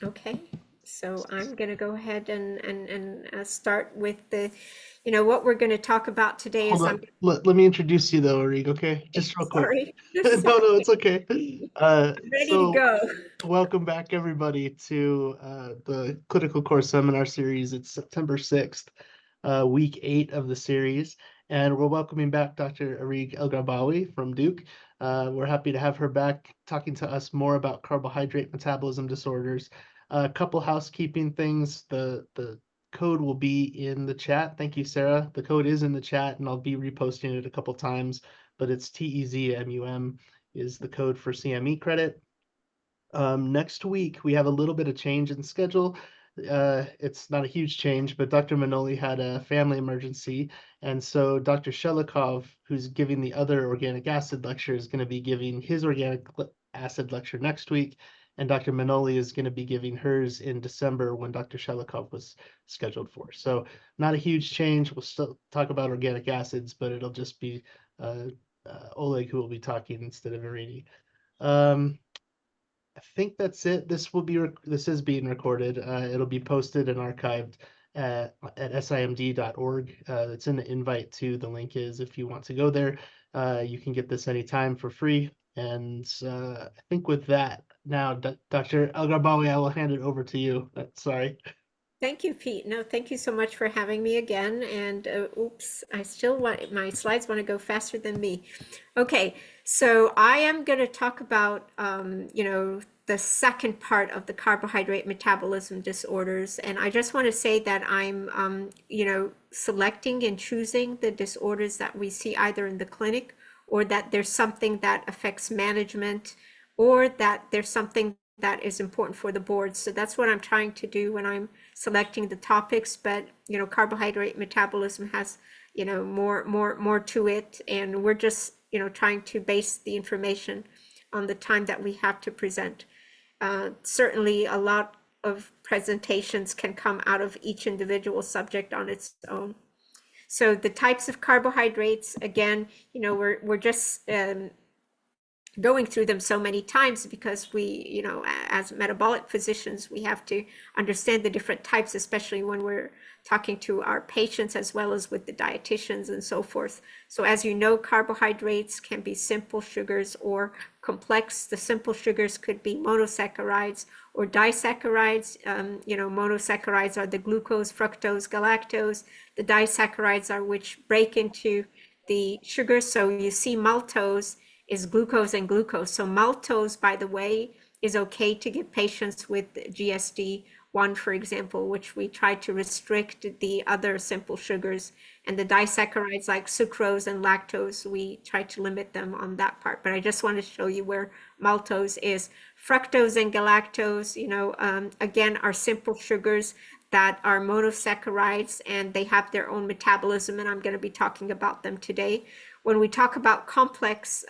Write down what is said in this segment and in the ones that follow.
Okay, so I'm going to go ahead and start with what we're going to talk about today Hold is on. Let me introduce you though, Arig, okay? Just real quick. sorry, No, sorry, no, it's okay. I'm ready to So go. welcome back everybody to the Clinical Course Seminar Series. It's September 6th, week 8 of the series. And we're welcoming back Dr. Arig El-Gharbawy from Duke. We're happy to have her back talking to us more about carbohydrate metabolism disorders. A couple housekeeping things. The code will be in the chat. Thank you, Sarah. The code is in the chat, and I'll be reposting it a couple times, but it's TEZMUM is the code for CME credit. Next week, we have a little bit of change in schedule. It's not a huge change, but Dr. Manoli had a family emergency, and so Dr. Shelikov, who's giving the other organic acid lecture, is going to be giving his organic acid lecture next week, and Dr. Manoli is going to be giving hers in December when Dr. Shelikov was scheduled for. So not a huge change. We'll still talk about organic acids, but it'll just be uh, Oleg who will be talking instead of Irini. Um, I think that's it. This is being recorded. It'll be posted and archived at simd.org. It's in the invite to the link is if you want to go there. You can get this anytime for free. And I think with that, now, Dr. El-Gharbawy, I will hand it over to you. Sorry. Thank you, Pete. No, thank you so much for having me again. And oops, I still want my slides want to go faster than me. Okay, so I am going to talk about the second part of the carbohydrate metabolism disorders, and I just want to say that I'm selecting and choosing the disorders that we see either in the clinic or that there's something that affects management or that there's something that is important for the board. So that's what I'm trying to do when I'm selecting the topics. But carbohydrate metabolism has more to it, and we're just trying to base the information on the time that we have to present. Certainly, a lot of presentations can come out of each individual subject on its own. So the types of carbohydrates, again, we're just going through them so many times because we, as metabolic physicians, we have to understand the different types, especially when we're talking to our patients as well as with the dietitians and so forth. So as you know, carbohydrates can be simple sugars or complex. The simple sugars could be monosaccharides or disaccharides. Monosaccharides are the glucose, fructose, galactose. The disaccharides are which break into the sugars. So you see maltose is glucose and glucose. So maltose, by the way, is okay to give patients with GSD1, for example, which we try to restrict the other simple sugars. And the disaccharides like sucrose and lactose, we try to limit them on that part. But I just want to show you where maltose is. Fructose and galactose, again, are simple sugars that are monosaccharides and they have their own metabolism, and I'm going to be talking about them today. When we talk about complex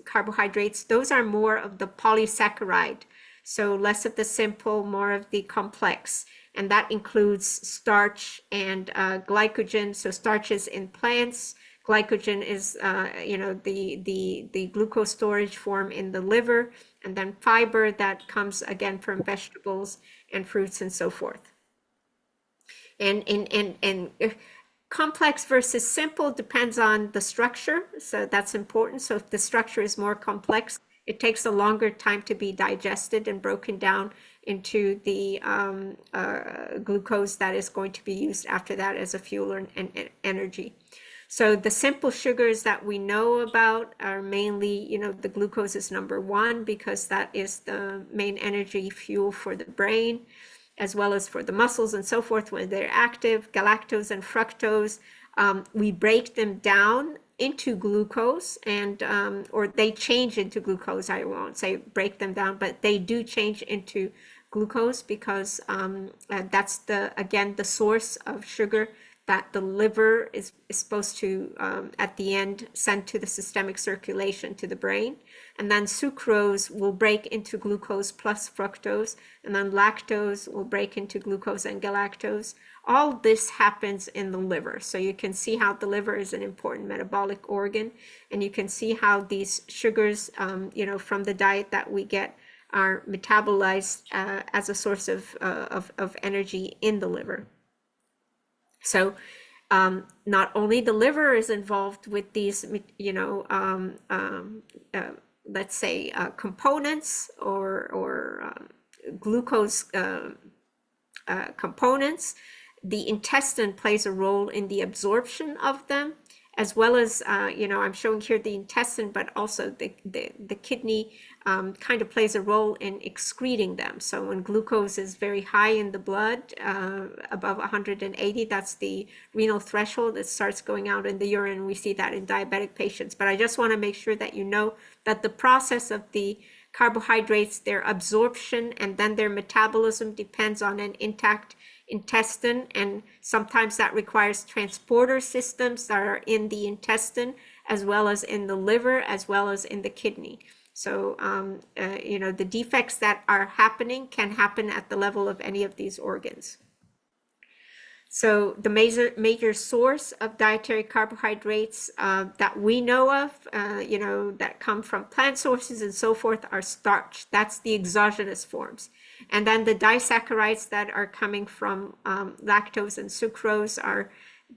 carbohydrates, those are more of the polysaccharide. So less of the simple, more of the complex. And that includes starch and glycogen. So starch is in plants. Glycogen is, the glucose storage form in the liver. And then fiber that comes again from vegetables and fruits and so forth. And complex versus simple depends on the structure, so that's important. So if the structure is more complex, it takes a longer time to be digested and broken down into the glucose that is going to be used after that as a fuel and energy. So the simple sugars that we know about are mainly, the glucose is number one because that is the main energy fuel for the brain, as well as for the muscles and so forth when they're active. Galactose and fructose, we break them down into glucose and or they change into glucose. I won't say break them down, but they do change into glucose because that's again the source of sugar that the liver is supposed to at the end send to the systemic circulation to the brain. And then sucrose will break into glucose plus fructose, and then lactose will break into glucose and galactose. All this happens in the liver. So you can see how the liver is an important metabolic organ, and you can see how these sugars, from the diet that we get are metabolized as a source of energy in the liver. So not only the liver is involved with these, let's say components or glucose components, the intestine plays a role in the absorption of them, as well as, I'm showing here the intestine, but also the kidney kind of plays a role in excreting them. So when glucose is very high in the blood, above 180, that's the renal threshold. It starts going out in the urine. We see that in diabetic patients. But I just want to make sure that you know that the process of the carbohydrates, their absorption, and then their metabolism depends on an intact intestine, and sometimes that requires transporter systems that are in the intestine, as well as in the liver, as well as in the kidney. So, the defects that are happening can happen at the level of any of these organs. So the major source of dietary carbohydrates that we know of, that come from plant sources and so forth, are starch. That's the exogenous forms. And then the disaccharides that are coming from lactose and sucrose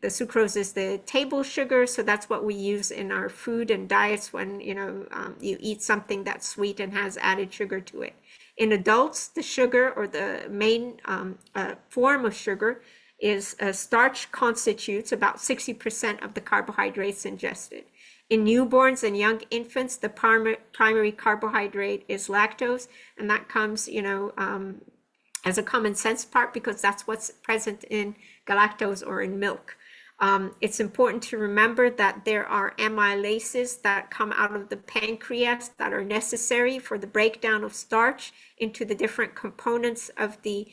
the sucrose is the table sugar. So that's what we use in our food and diets when, you eat something that's sweet and has added sugar to it. In adults, the sugar, or the main form of sugar, is starch constitutes about 60% of the carbohydrates ingested. In newborns and young infants, the primary carbohydrate is lactose, and that comes, as a common sense part, because that's what's present in galactose or in milk. It's important to remember that there are amylases that come out of the pancreas that are necessary for the breakdown of starch into the different components of the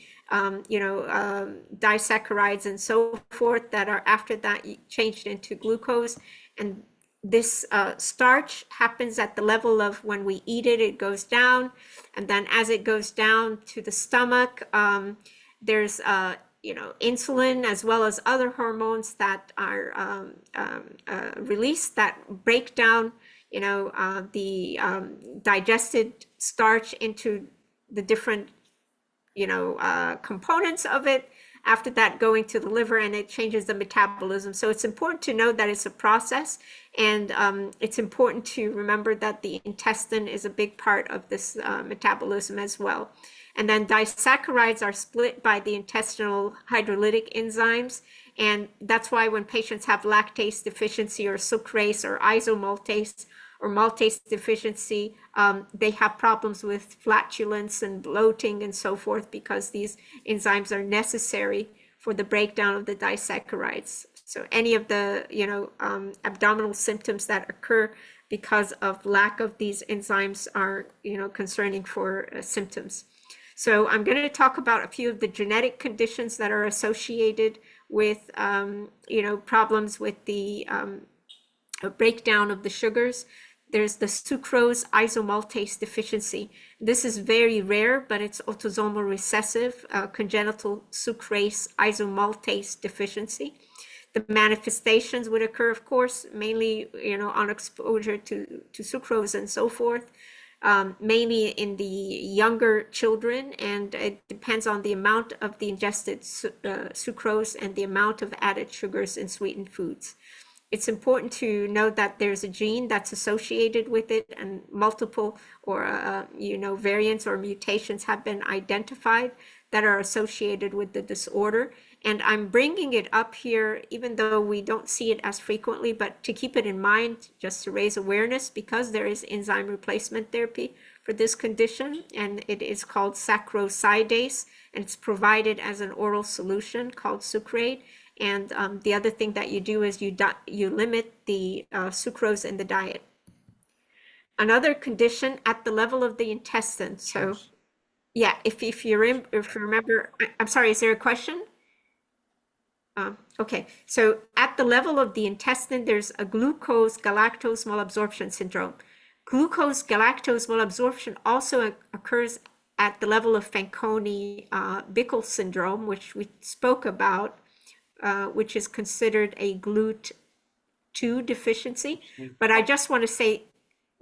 disaccharides and so forth that are after that changed into glucose. And this starch happens at the level of when we eat it, it goes down. And then as it goes down to the stomach, there's insulin as well as other hormones that are released that break down, the digested starch into the different, components of it. After that, going to the liver, and it changes the metabolism. So it's important to know that it's a process, and it's important to remember that the intestine is a big part of this metabolism as well. And then disaccharides are split by the intestinal hydrolytic enzymes. And that's why when patients have lactase deficiency or sucrase or isomaltase or maltase deficiency, they have problems with flatulence and bloating and so forth, because these enzymes are necessary for the breakdown of the disaccharides. So any of the, abdominal symptoms that occur because of lack of these enzymes are, concerning for symptoms. So I'm going to talk about a few of the genetic conditions that are associated with, problems with the breakdown of the sugars. There's the sucrose isomaltase deficiency. This is very rare, but it's autosomal recessive, congenital sucrase isomaltase deficiency. The manifestations would occur, of course, mainly, on exposure to sucrose and so forth. Mainly in the younger children, and it depends on the amount of the ingested sucrose and the amount of added sugars in sweetened foods. It's important to know that there's a gene that's associated with it, and multiple or variants or mutations have been identified that are associated with the disorder. And I'm bringing it up here, even though we don't see it as frequently, but to keep it in mind, just to raise awareness, because there is enzyme replacement therapy for this condition, and it is called saccharides, and it's provided as an oral solution called Sucrade. And the other thing that you do is you limit the sucrose in the diet. Another condition at the level of the intestine. So, yeah, if you remember, I'm sorry, is there a question? Okay, so at the level of the intestine, there's a glucose-galactose malabsorption syndrome. Glucose-galactose malabsorption also occurs at the level of Fanconi-Bickel syndrome, which we spoke about, which is considered a GLUT2 deficiency. But I just want to say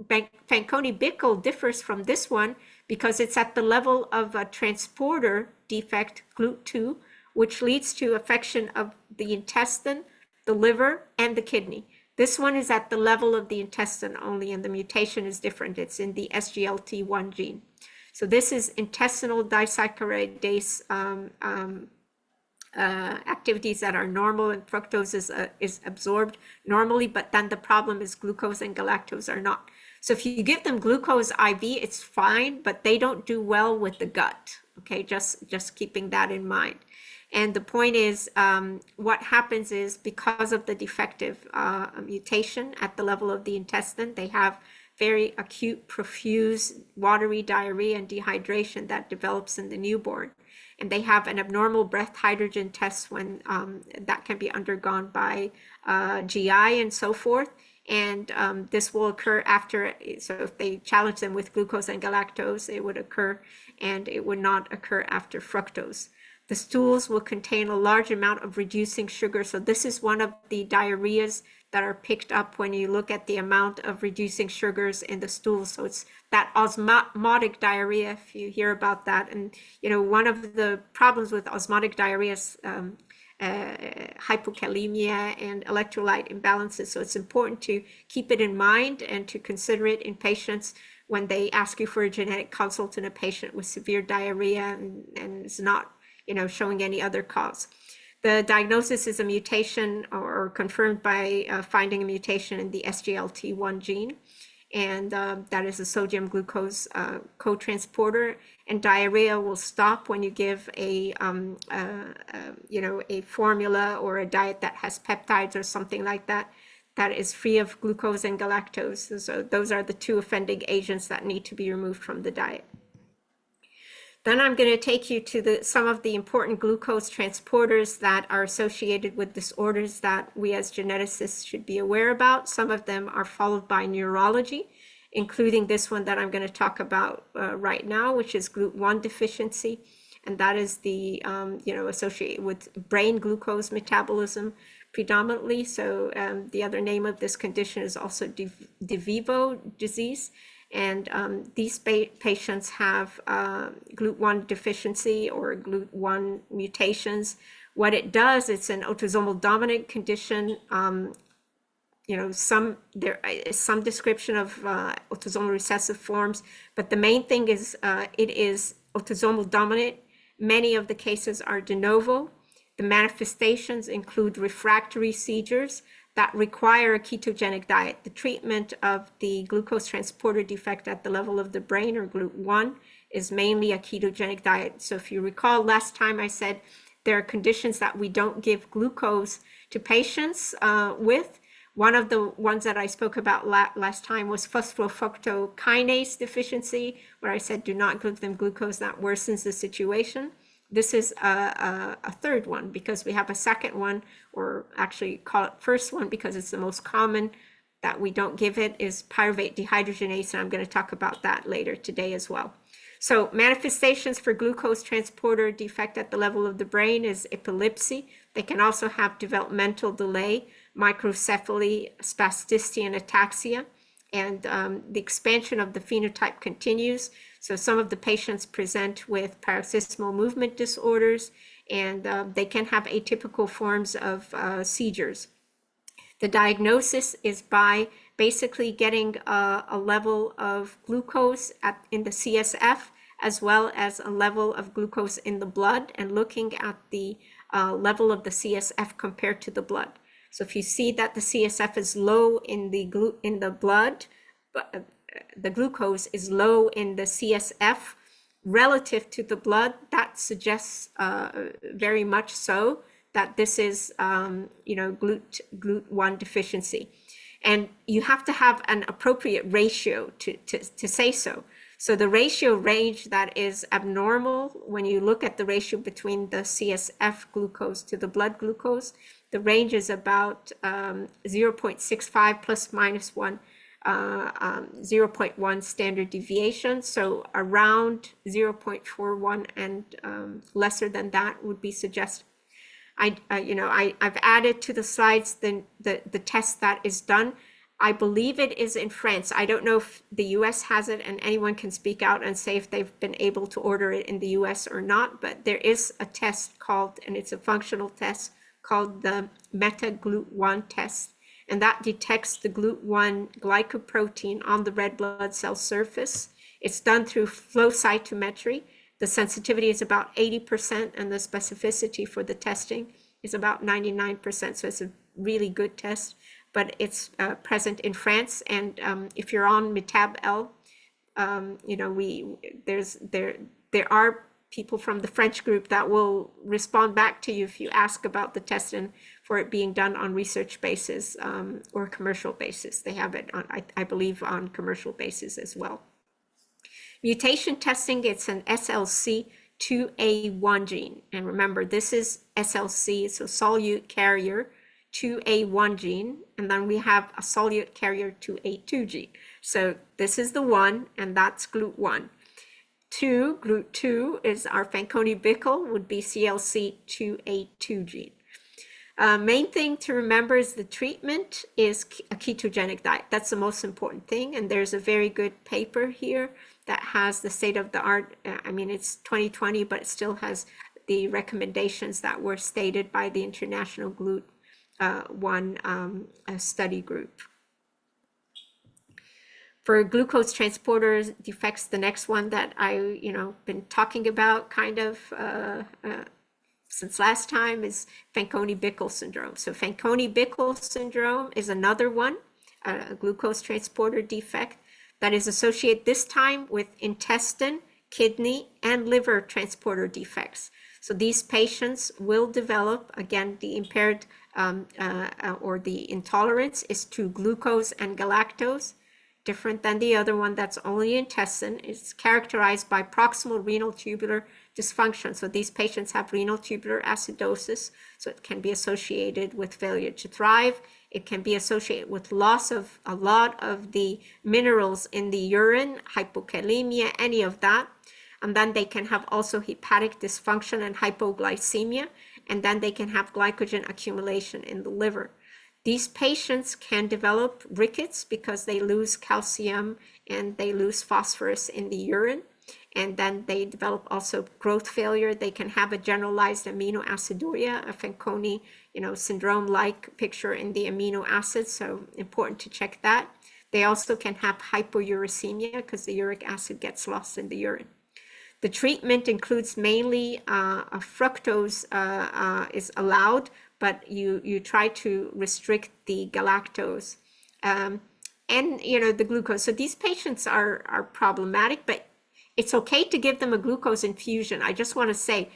Fanconi-Bickel differs from this one because it's at the level of a transporter defect, GLUT2, which leads to affection of the intestine, the liver, and the kidney. This one is at the level of the intestine only, and the mutation is different. It's in the SGLT1 gene. So this is intestinal disaccharidase activities that are normal, and fructose is absorbed normally, but then the problem is glucose and galactose are not. So if you give them glucose IV, it's fine, but they don't do well with the gut. Okay, just keeping that in mind. And the point is, what happens is, because of the defective mutation at the level of the intestine, they have very acute, profuse, watery diarrhea and dehydration that develops in the newborn. And they have an abnormal breath hydrogen test when that can be undergone by GI and so forth. And this will occur after, so if they challenge them with glucose and galactose, it would occur, and it would not occur after fructose. The stools will contain a large amount of reducing sugar. So this is one of the diarrheas that are picked up when you look at the amount of reducing sugars in the stool. So it's that osmotic diarrhea, if you hear about that. And, you know, one of the problems with osmotic diarrhea is hypokalemia and electrolyte imbalances. So it's important to keep it in mind and to consider it in patients when they ask you for a genetic consult in a patient with severe diarrhea and is not, you know, showing any other cause. The diagnosis is a mutation, or confirmed by finding a mutation in the SGLT1 gene, and that is a sodium glucose co-transporter. And diarrhea will stop when you give a you know, a formula or a diet that has peptides or something like that, that is free of glucose and galactose. So those are the two offending agents that need to be removed from the diet. Then I'm going to take you to some of the important glucose transporters that are associated with disorders that we as geneticists should be aware about. Some of them are followed by neurology, including this one that I'm going to talk about right now, which is GLUT1 deficiency. And that is the, you know, associated with brain glucose metabolism predominantly. So the other name of this condition is also de Vivo disease. And these patients have GLUT1 deficiency or GLUT1 mutations. What it does, it's an autosomal dominant condition. You know, there is some description of autosomal recessive forms, but the main thing is it is autosomal dominant. Many of the cases are de novo. The manifestations include refractory seizures that require a ketogenic diet. The treatment of the glucose transporter defect at the level of the brain, or GLUT1, is mainly a ketogenic diet. So if you recall, last time I said there are conditions that we don't give glucose to patients with. One of the ones that I spoke about last time was phosphofructokinase deficiency, where I said do not give them glucose, that worsens the situation. This is a third one, because we have a second one, or actually call it first one because it's the most common that we don't give it, is pyruvate dehydrogenase, and I'm going to talk about that later today as well. So manifestations for glucose transporter defect at the level of the brain is epilepsy. They can also have developmental delay, microcephaly, spasticity, and ataxia. And the expansion of the phenotype continues. So some of the patients present with paroxysmal movement disorders, and they can have atypical forms of seizures. The diagnosis is by basically getting a level of glucose in the CSF, as well as a level of glucose in the blood, and looking at the level of the CSF compared to the blood. So if you see that the CSF is low in the blood, but the glucose is low in the CSF relative to the blood, that suggests very much so that this is, you know, GLUT1 deficiency. And you have to have an appropriate ratio to say so. So the ratio range that is abnormal, when you look at the ratio between the CSF glucose to the blood glucose, the range is about 0.65 plus minus 1, 0.1 standard deviation. So around 0.41 and lesser than that would be suggested. I've added to the slides the test that is done. I believe it is in France. I don't know if the US has it, and anyone can speak out and say if they've been able to order it in the US or not, but there is a test called, and it's a functional test called the meta-GLUT1 test, and that detects the GLUT1 glycoprotein on the red blood cell surface. It's done through flow cytometry. The sensitivity is about 80%, and the specificity for the testing is about 99%, so it's a really good test. But it's present in France, and if you're on MetabL, you know, there are people from the French group that will respond back to you if you ask about the test and for it being done on research basis or commercial basis. They have it on, I believe, on commercial basis as well. Mutation testing, it's an SLC2A1 gene, and remember, this is SLC, so solute carrier 2A1 gene, and then we have a solute carrier 2A2 gene. So this is the one, and that's GLUT1. GLUT2 is our Fanconi Bickel, would be CLC2A2 gene. Main thing to remember is the treatment is a ketogenic diet. That's the most important thing, and there's a very good paper here that has the state of the art. I mean, it's 2020, but it still has the recommendations that were stated by the International GLUT1 study group. For glucose transporter defects, the next one that I, been talking about kind of since last time is Fanconi Bickel syndrome. So Fanconi Bickel syndrome is another one, a glucose transporter defect that is associated this time with intestine, kidney, and liver transporter defects. So these patients will develop, again, the impaired or the intolerance is to glucose and galactose, different than the other one that's only intestine. It's characterized by proximal renal tubular dysfunction. So these patients have renal tubular acidosis. So it can be associated with failure to thrive. It can be associated with loss of a lot of the minerals in the urine, hypokalemia, any of that. And then they can have also hepatic dysfunction and hypoglycemia. And then they can have glycogen accumulation in the liver. These patients can develop rickets because they lose calcium and they lose phosphorus in the urine. And then they develop also growth failure. They can have a generalized aminoaciduria, a Fanconi, syndrome-like picture in the amino acids. So important to check that. They also can have hypouricemia because the uric acid gets lost in the urine. The treatment includes mainly fructose is allowed, but you try to restrict the galactose and the glucose. So these patients are problematic, but it's okay to give them a glucose infusion. I just want to say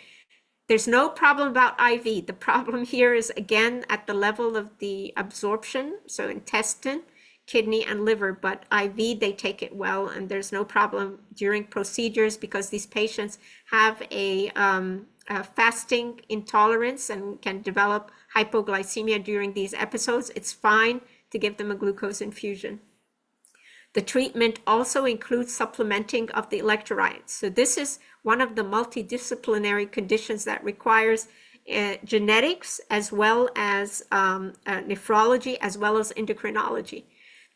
there's no problem about IV. The problem here is, again, at the level of the absorption, so intestine, kidney, and liver, but IV, they take it well, and there's no problem during procedures because these patients have a fasting intolerance and can develop hypoglycemia during these episodes. It's fine to give them a glucose infusion. The treatment also includes supplementing of the electrolytes. So this is one of the multidisciplinary conditions that requires genetics as well as nephrology as well as endocrinology.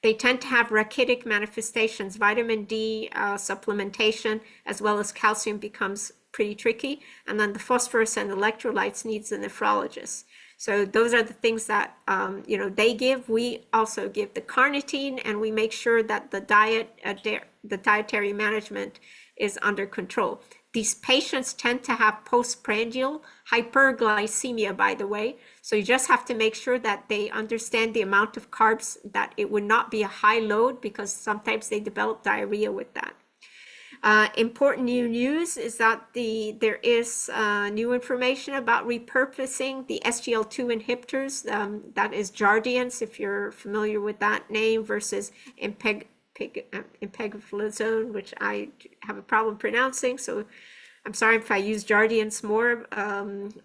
They tend to have rachitic manifestations. Vitamin D supplementation as well as calcium becomes pretty tricky. And then the phosphorus and electrolytes needs the nephrologist. So those are the things that, they give. We also give the carnitine, and we make sure that the dietary management is under control. These patients tend to have postprandial hyperglycemia, by the way. So you just have to make sure that they understand the amount of carbs, that it would not be a high load because sometimes they develop diarrhea with that. Important new news is that there is new information about repurposing the SGL2 inhibitors. That is Jardiance, if you're familiar with that name, versus empagliflozin, which I have a problem pronouncing. So I'm sorry if I use Jardiance more,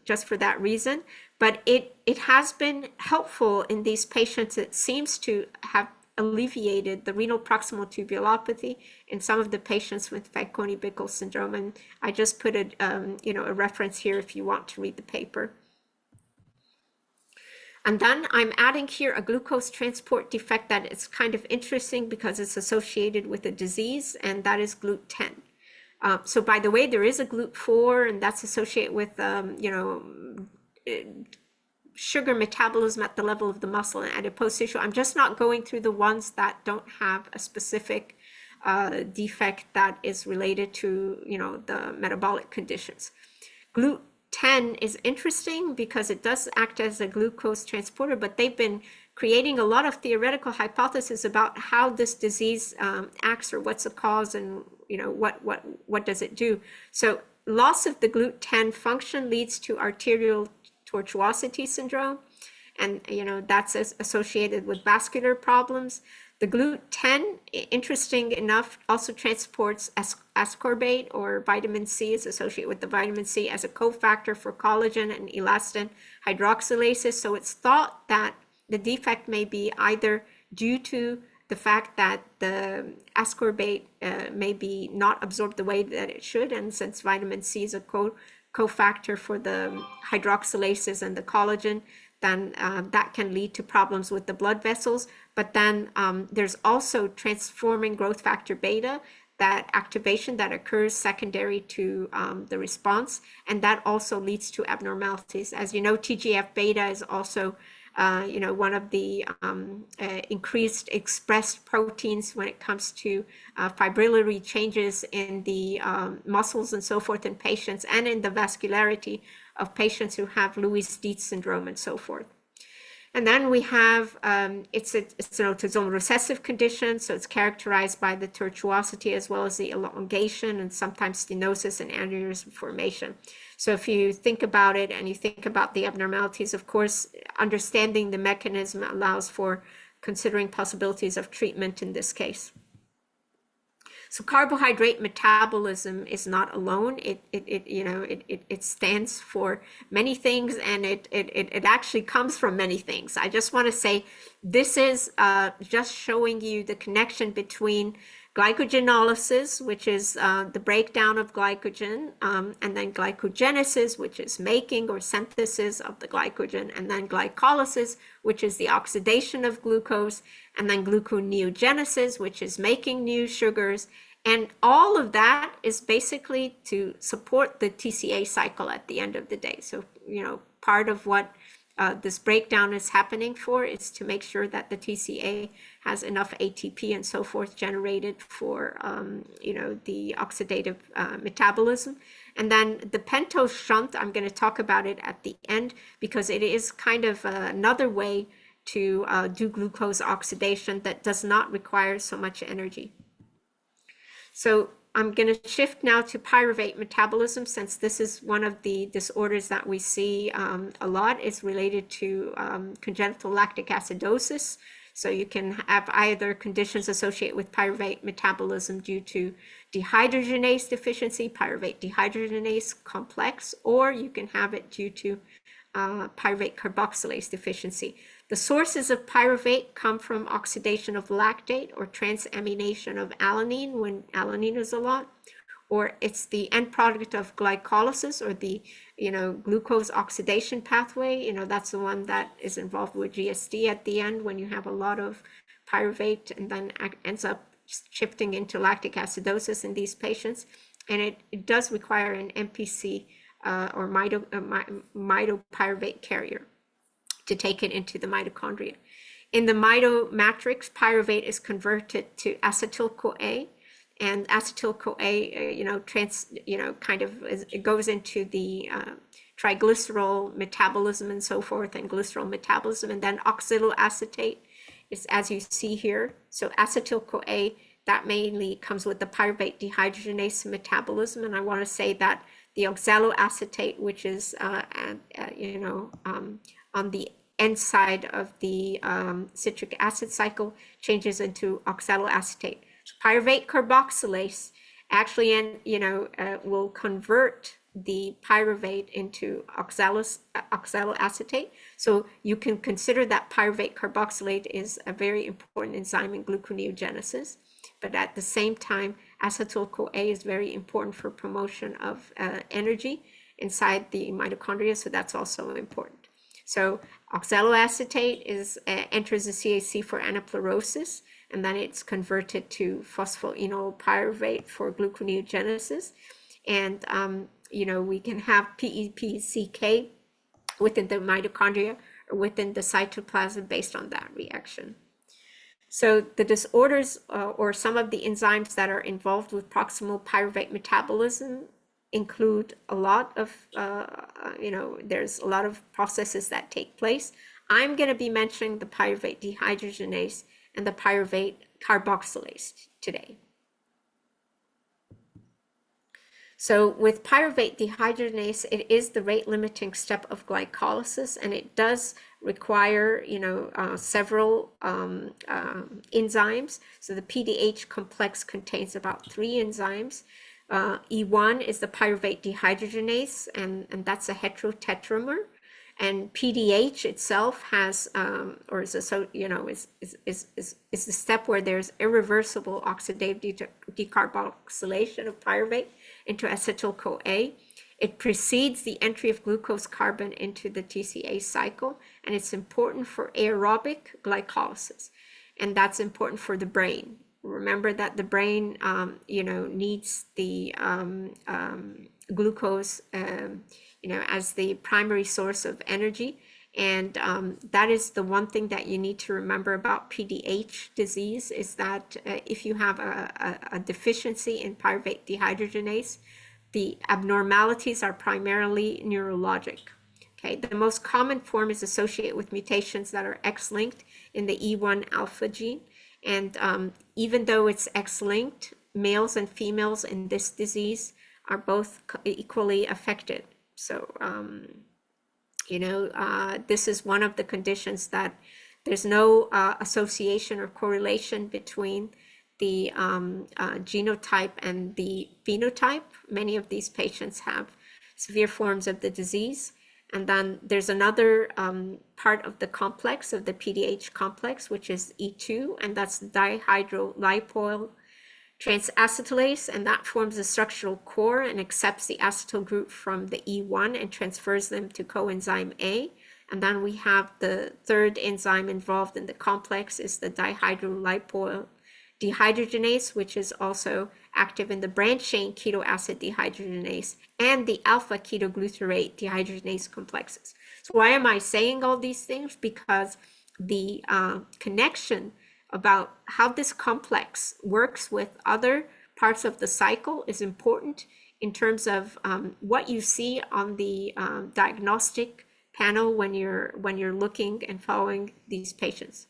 just for that reason. But it has been helpful in these patients. It seems to have alleviated the renal proximal tubulopathy in some of the patients with Fanconi Bickel syndrome. And I just put a reference here if you want to read the paper. And then I'm adding here a glucose transport defect that is kind of interesting because it's associated with a disease, and that is GLUT10. So by the way, there is a GLUT4, and that's associated with, sugar metabolism at the level of the muscle and adipose tissue. I'm just not going through the ones that don't have a specific defect that is related to, the metabolic conditions. GLUT10 is interesting because it does act as a glucose transporter, but they've been creating a lot of theoretical hypotheses about how this disease acts, or what's the cause, and what does it do. So loss of the GLUT10 function leads to arterial tortuosity syndrome, and that's associated with vascular problems. The GLUT10, interesting enough, also transports ascorbate, or vitamin C, is associated with the vitamin C as a cofactor for collagen and elastin hydroxylases. So it's thought that the defect may be either due to the fact that the ascorbate may be not absorbed the way that it should, and since vitamin C is a cofactor for the hydroxylases and the collagen, then that can lead to problems with the blood vessels. But then there's also transforming growth factor beta, that activation that occurs secondary to the response, and that also leads to abnormalities. As you know, TGF beta is also one of the increased expressed proteins when it comes to fibrillary changes in the muscles and so forth in patients, and in the vascularity of patients who have Lewis-Dietz syndrome and so forth. And then we have, it's an autosomal recessive condition, so it's characterized by the tortuosity as well as the elongation and sometimes stenosis and aneurysm formation. So if you think about it and you think about the abnormalities, of course, understanding the mechanism allows for considering possibilities of treatment in this case. So carbohydrate metabolism is not alone. It stands for many things, and it actually comes from many things. I just want to say this is just showing you the connection between glycogenolysis, which is the breakdown of glycogen, and then glycogenesis, which is making or synthesis of the glycogen, and then glycolysis, which is the oxidation of glucose, and then gluconeogenesis, which is making new sugars. And all of that is basically to support the TCA cycle at the end of the day. So, part of what this breakdown is happening for is to make sure that the TCA has enough ATP and so forth generated for, the oxidative metabolism. And then the pentose shunt, I'm going to talk about it at the end, because it is kind of another way to do glucose oxidation that does not require so much energy. So I'm going to shift now to pyruvate metabolism, since this is one of the disorders that we see a lot. Is related to congenital lactic acidosis. So you can have either conditions associated with pyruvate metabolism due to dehydrogenase deficiency, pyruvate dehydrogenase complex, or you can have it due to pyruvate carboxylase deficiency. The sources of pyruvate come from oxidation of lactate or transamination of alanine when alanine is a lot, or it's the end product of glycolysis, or the glucose oxidation pathway. That's the one that is involved with GSD at the end, when you have a lot of pyruvate and then ends up shifting into lactic acidosis in these patients. And it does require an MPC or mitopyruvate carrier to take it into the mitochondria. In the mitomatrix, pyruvate is converted to acetyl-CoA, and acetyl-CoA, it goes into the triglycerol metabolism and so forth, and glycerol metabolism, and then oxaloacetate is, as you see here. So acetyl-CoA, that mainly comes with the pyruvate dehydrogenase metabolism, and I want to say that the oxaloacetate, which is on the end side of the citric acid cycle, changes into oxaloacetate. So pyruvate carboxylase actually will convert the pyruvate into oxaloacetate. So you can consider that pyruvate carboxylate is a very important enzyme in gluconeogenesis. But at the same time, acetyl-CoA is very important for promotion of energy inside the mitochondria, so that's also important. So oxaloacetate enters the CAC for anaplerosis, and then it's converted to phosphoenol pyruvate for gluconeogenesis. And we can have PEPCK within the mitochondria or within the cytoplasm based on that reaction. So the disorders or some of the enzymes that are involved with proximal pyruvate metabolism include a lot of, there's a lot of processes that take place. I'm going to be mentioning the pyruvate dehydrogenase and the pyruvate carboxylase today. So with pyruvate dehydrogenase, it is the rate limiting step of glycolysis, and it does require, several enzymes. So the PDH complex contains about 3 enzymes. E1 is the pyruvate dehydrogenase, and that's a heterotetramer. And PDH itself has, is the step where there's irreversible oxidative decarboxylation of pyruvate into acetyl-CoA. It precedes the entry of glucose carbon into the TCA cycle, and it's important for aerobic glycolysis, and that's important for the brain. Remember that the brain, needs the glucose, as the primary source of energy. And that is the one thing that you need to remember about PDH disease, is that if you have a deficiency in pyruvate dehydrogenase, the abnormalities are primarily neurologic. Okay, the most common form is associated with mutations that are X-linked in the E1 alpha gene. And even though it's X-linked, males and females in this disease are both equally affected. So, this is one of the conditions that there's no association or correlation between the genotype and the phenotype. Many of these patients have severe forms of the disease. And then there's another part of the complex, of the PDH complex, which is E2, and that's dihydrolipoyl transacetylase, and that forms the structural core and accepts the acetyl group from the E1 and transfers them to coenzyme A. And then we have the third enzyme involved in the complex is the dihydrolipoyl dehydrogenase, which is also active in the branched chain ketoacid dehydrogenase and the alpha ketoglutarate dehydrogenase complexes. So why am I saying all these things? Because the connection about how this complex works with other parts of the cycle is important in terms of what you see on the diagnostic panel when you're looking and following these patients.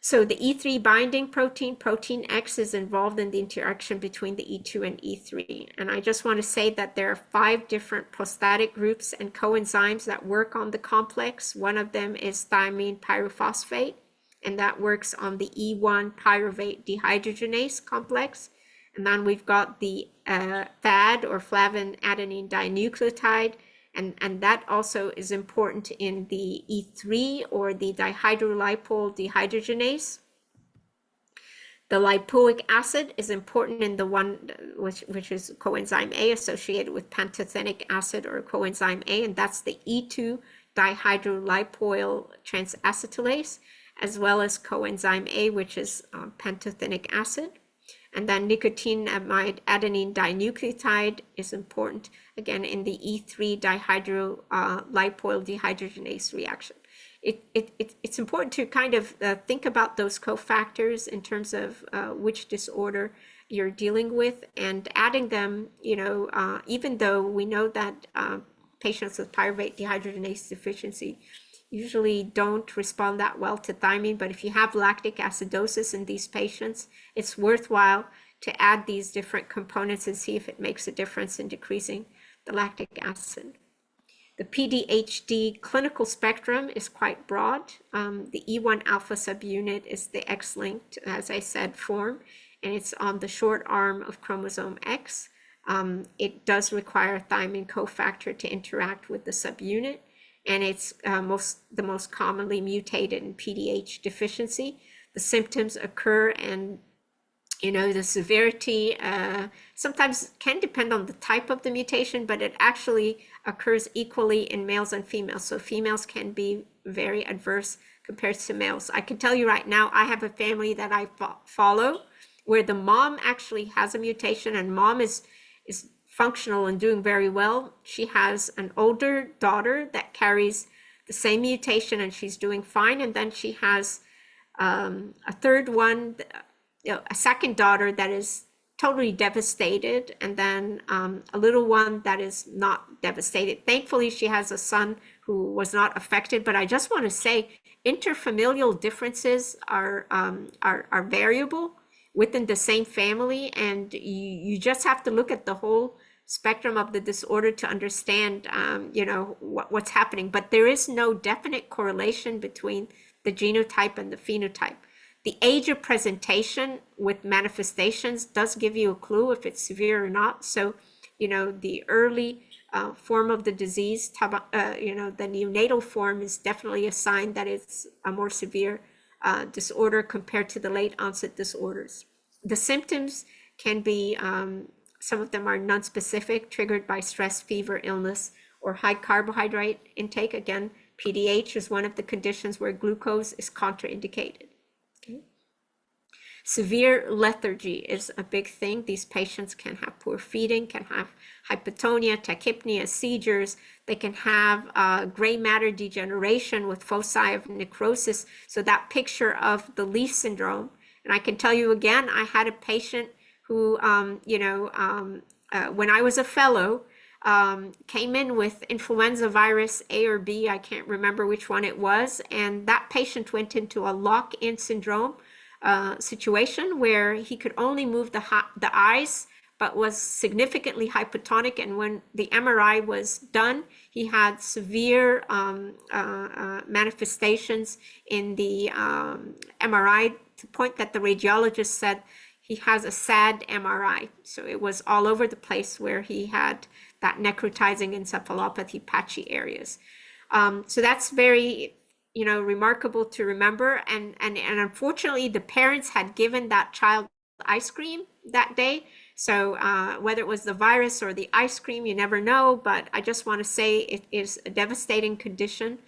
So the E3 binding protein, protein X, is involved in the interaction between the E2 and E3. And I just want to say that there are 5 different prostatic groups and coenzymes that work on the complex. One of them is thiamine pyrophosphate, and that works on the E1 pyruvate dehydrogenase complex. And then we've got the FAD, or flavin adenine dinucleotide, and that also is important in the E3, or the dihydrolipoyl dehydrogenase. The lipoic acid is important in the one which is coenzyme A, associated with pantothenic acid, or coenzyme A, and that's the E2 dihydrolipoyl transacetylase, as well as coenzyme A, which is pantothenic acid. And then nicotinamide adenine dinucleotide is important, again, in the E3 dihydrolipoyl dehydrogenase reaction. It's important to kind of think about those cofactors in terms of which disorder you're dealing with, and adding them, even though we know that patients with pyruvate dehydrogenase deficiency usually don't respond that well to thiamine, but if you have lactic acidosis in these patients, it's worthwhile to add these different components and see if it makes a difference in decreasing the lactic acid. The PDHD clinical spectrum is quite broad. The E1 alpha subunit is the X-linked, as I said, form, and it's on the short arm of chromosome X. It does require a thiamine cofactor to interact with the subunit, and it's the most commonly mutated in PDH deficiency. The symptoms occur and The severity sometimes can depend on the type of the mutation, but it actually occurs equally in males and females. So females can be very adverse compared to males. I can tell you right now, I have a family that I follow where the mom actually has a mutation, and mom is functional and doing very well. She has an older daughter that carries the same mutation and she's doing fine. And then she has a third one, a second daughter that is totally devastated, and then a little one that is not devastated. Thankfully, she has a son who was not affected. But I just want to say, interfamilial differences are variable within the same family, and you just have to look at the whole spectrum of the disorder to understand, what's happening. But there is no definite correlation between the genotype and the phenotype. The age of presentation with manifestations does give you a clue if it's severe or not. So, the early form of the disease, the neonatal form, is definitely a sign that it's a more severe disorder compared to the late onset disorders. The symptoms can be, some of them are nonspecific, triggered by stress, fever, illness, or high carbohydrate intake. Again, PDH is one of the conditions where glucose is contraindicated. Okay. Severe lethargy is a big thing. These patients can have poor feeding, can have hypotonia, tachypnea, seizures. They can have gray matter degeneration with foci of necrosis. So that picture of the leaf syndrome. And I can tell you again, I had a patient who, when I was a fellow, came in with influenza virus A or B, I can't remember which one it was, and that patient went into a lock-in syndrome situation where he could only move the eyes, but was significantly hypotonic. And when the MRI was done, he had severe manifestations in the MRI, to the point that the radiologist said he has a sad MRI. So it was all over the place where he had that necrotizing encephalopathy, patchy areas. So that's very, remarkable to remember. And unfortunately, the parents had given that child ice cream that day. So whether it was the virus or the ice cream, you never know. But I just want to say it is a devastating condition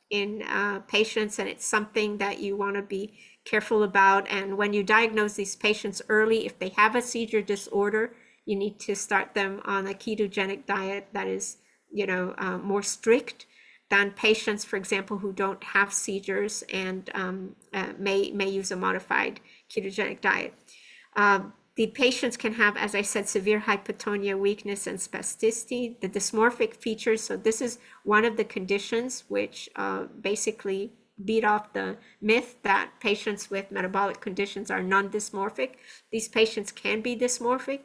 in patients, and it's something that you want to be careful about. And when you diagnose these patients early, if they have a seizure disorder, you need to start them on a ketogenic diet that is, more strict than patients, for example, who don't have seizures and may use a modified ketogenic diet. The patients can have, as I said, severe hypotonia, weakness, and spasticity. The dysmorphic features, so this is one of the conditions which basically beat off the myth that patients with metabolic conditions are non-dysmorphic. These patients can be dysmorphic.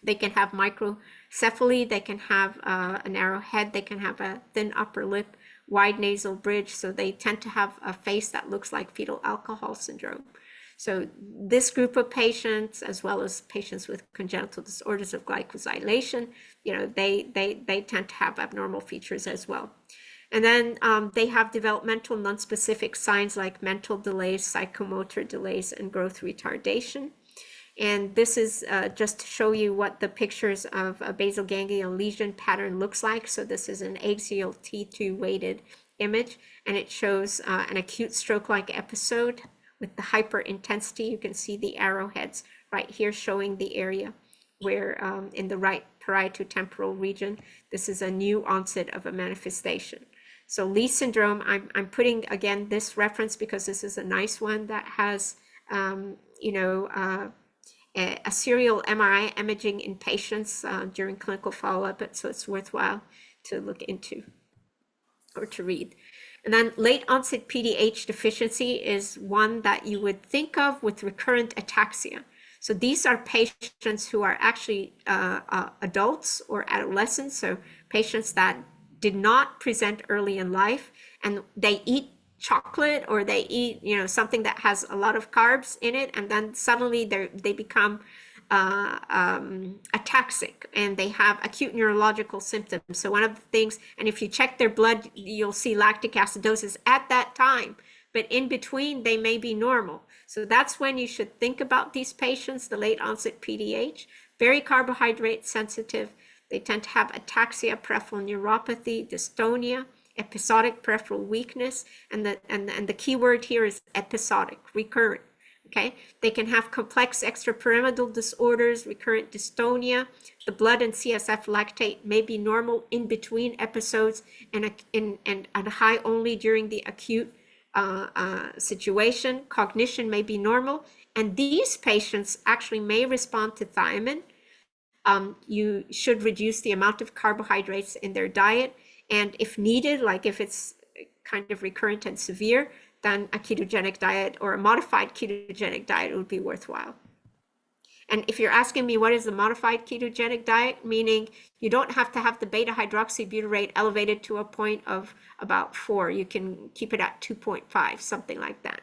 They can have microcephaly, they can have a narrow head, they can have a thin upper lip, wide nasal bridge, so they tend to have a face that looks like fetal alcohol syndrome. So this group of patients, as well as patients with congenital disorders of glycosylation, they tend to have abnormal features as well. And then they have developmental nonspecific signs like mental delays, psychomotor delays, and growth retardation. And this is just to show you what the pictures of a basal ganglion lesion pattern looks like. So this is an axial T2 weighted image, and it shows an acute stroke-like episode with the hyperintensity. You can see the arrowheads right here showing the area where in the right parieto-temporal region, this is a new onset of a manifestation. So Lee syndrome, I'm putting again this reference because this is a nice one that has a serial MRI imaging in patients during clinical follow-up, so it's worthwhile to look into or to read. And then late onset PDH deficiency is one that you would think of with recurrent ataxia. So these are patients who are actually adults or adolescents, so patients that did not present early in life, and they eat chocolate or they eat something that has a lot of carbs in it, and then suddenly they become ataxic and they have acute neurological symptoms. So one of the things, and if you check their blood, you'll see lactic acidosis at that time, but in between they may be normal. So that's when you should think about these patients, the late onset PDH, very carbohydrate sensitive. They tend to have ataxia, peripheral neuropathy, dystonia, episodic peripheral weakness, and the key word here is episodic, recurrent. Okay, they can have complex extrapyramidal disorders, recurrent dystonia. The blood and CSF lactate may be normal in between episodes and high only during the acute situation. Cognition may be normal, and these patients actually may respond to thiamine. You should reduce the amount of carbohydrates in their diet, and if needed, like if it's kind of recurrent and severe, then a ketogenic diet or a modified ketogenic diet would be worthwhile. And if you're asking me what is the modified ketogenic diet, meaning you don't have to have the beta hydroxybutyrate elevated to a point of about 4. You can keep it at 2.5, something like that.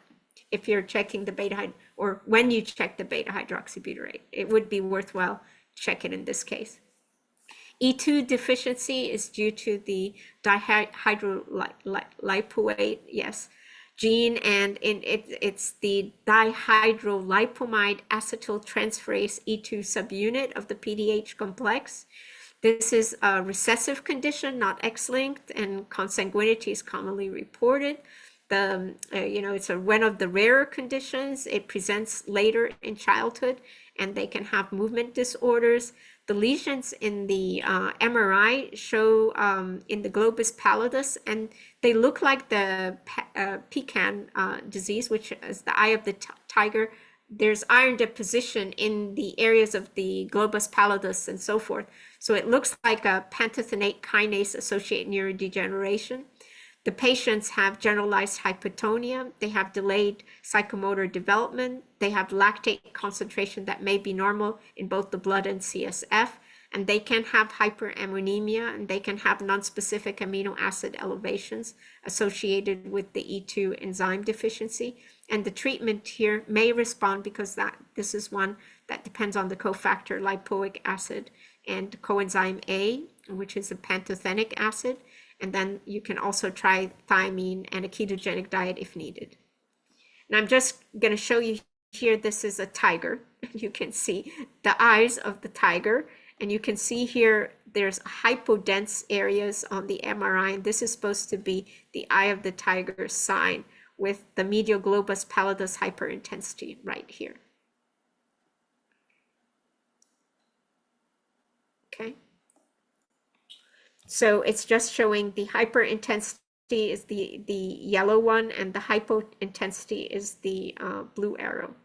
If you're checking the beta, or when you check the beta hydroxybutyrate, it would be worthwhile to check it in this case. E2 deficiency is due to the dihydrolipoate, yes, gene, and it's the dihydrolipomide acetyltransferase E2 subunit of the PDH complex. This is a recessive condition, not X-linked, and consanguinity is commonly reported. It's one of the rarer conditions. It presents later in childhood, and they can have movement disorders. The lesions in the MRI show in the globus pallidus, and they look like the pecan disease, which is the eye of the tiger. There's iron deposition in the areas of the globus pallidus and so forth. So it looks like a pantothenate kinase associated neurodegeneration. The patients have generalized hypotonia. They have delayed psychomotor development. They have lactate concentration that may be normal in both the blood and CSF. And they can have hyperammonemia, and they can have nonspecific amino acid elevations associated with the E2 enzyme deficiency. And the treatment here may respond because this is one that depends on the cofactor lipoic acid and coenzyme A, which is a pantothenic acid. And then you can also try thiamine and a ketogenic diet if needed. And I'm just going to show you here, this is a tiger. You can see the eyes of the tiger. And you can see here, there's hypodense areas on the MRI. And this is supposed to be the eye of the tiger sign with the medial globus pallidus hyperintensity right here. Okay. So it's just showing the hyperintensity is the yellow one, and the hypointensity is the blue arrow.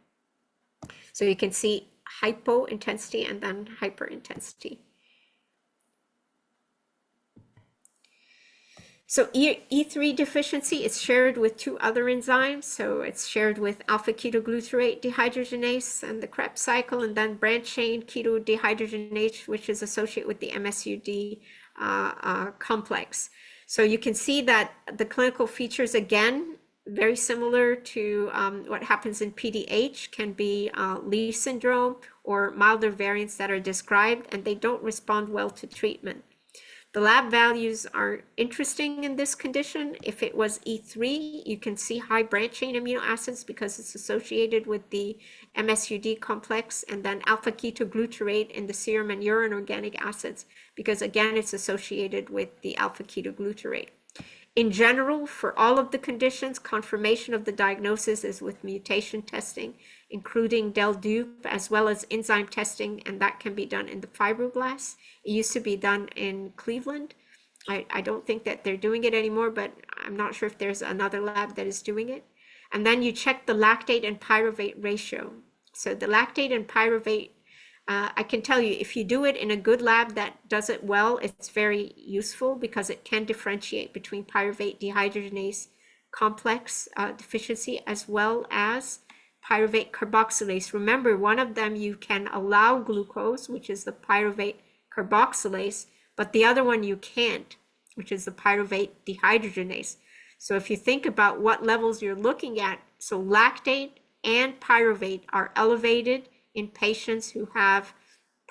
So you can see hypointensity and then hyperintensity. So E3 deficiency is shared with 2 other enzymes. So it's shared with alpha ketoglutarate dehydrogenase and the Krebs cycle, and then branched chain keto dehydrogenase, which is associated with the MSUD complex. So you can see that the clinical features, again, very similar to what happens in PDH, can be Lee syndrome or milder variants that are described, and they don't respond well to treatment. The lab values are interesting in this condition. If it was E3, you can see high branch chain amino acids because it's associated with the MSUD complex, and then alpha ketoglutarate in the serum and urine organic acids because, again, it's associated with the alpha ketoglutarate. In general, for all of the conditions, confirmation of the diagnosis is with mutation testing, including del-dup, as well as enzyme testing, and that can be done in the fibroblasts. It used to be done in Cleveland. I don't think that they're doing it anymore, but I'm not sure if there's another lab that is doing it. And then you check the lactate and pyruvate ratio. So the lactate and pyruvate, I can tell you, if you do it in a good lab that does it well, it's very useful because it can differentiate between pyruvate dehydrogenase complex deficiency as well as pyruvate carboxylase. Remember, one of them you can allow glucose, which is the pyruvate carboxylase, but the other one you can't, which is the pyruvate dehydrogenase. So if you think about what levels you're looking at, so lactate and pyruvate are elevated in patients who have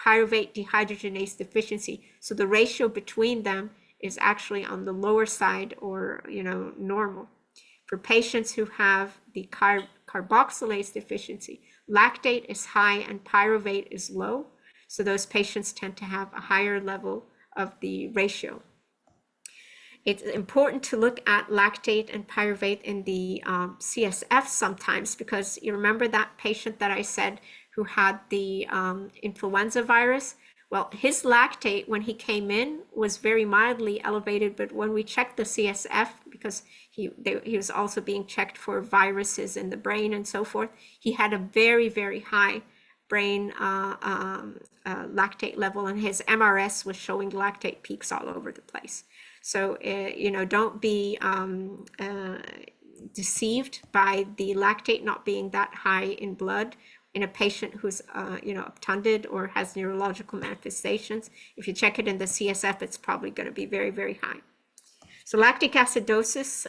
pyruvate dehydrogenase deficiency. So the ratio between them is actually on the lower side, or normal. For patients who have the carboxylase deficiency, lactate is high and pyruvate is low. So those patients tend to have a higher level of the ratio. It's important to look at lactate and pyruvate in the CSF sometimes, because you remember that patient that I said who had the influenza virus? Well, his lactate when he came in was very mildly elevated, but when we checked the CSF, because he was also being checked for viruses in the brain and so forth, he had a very, very high brain lactate level, and his MRS was showing lactate peaks all over the place. So, don't be deceived by the lactate not being that high in blood in a patient who's, obtunded or has neurological manifestations. If you check it in the CSF, it's probably going to be very, very high. So lactic acidosis,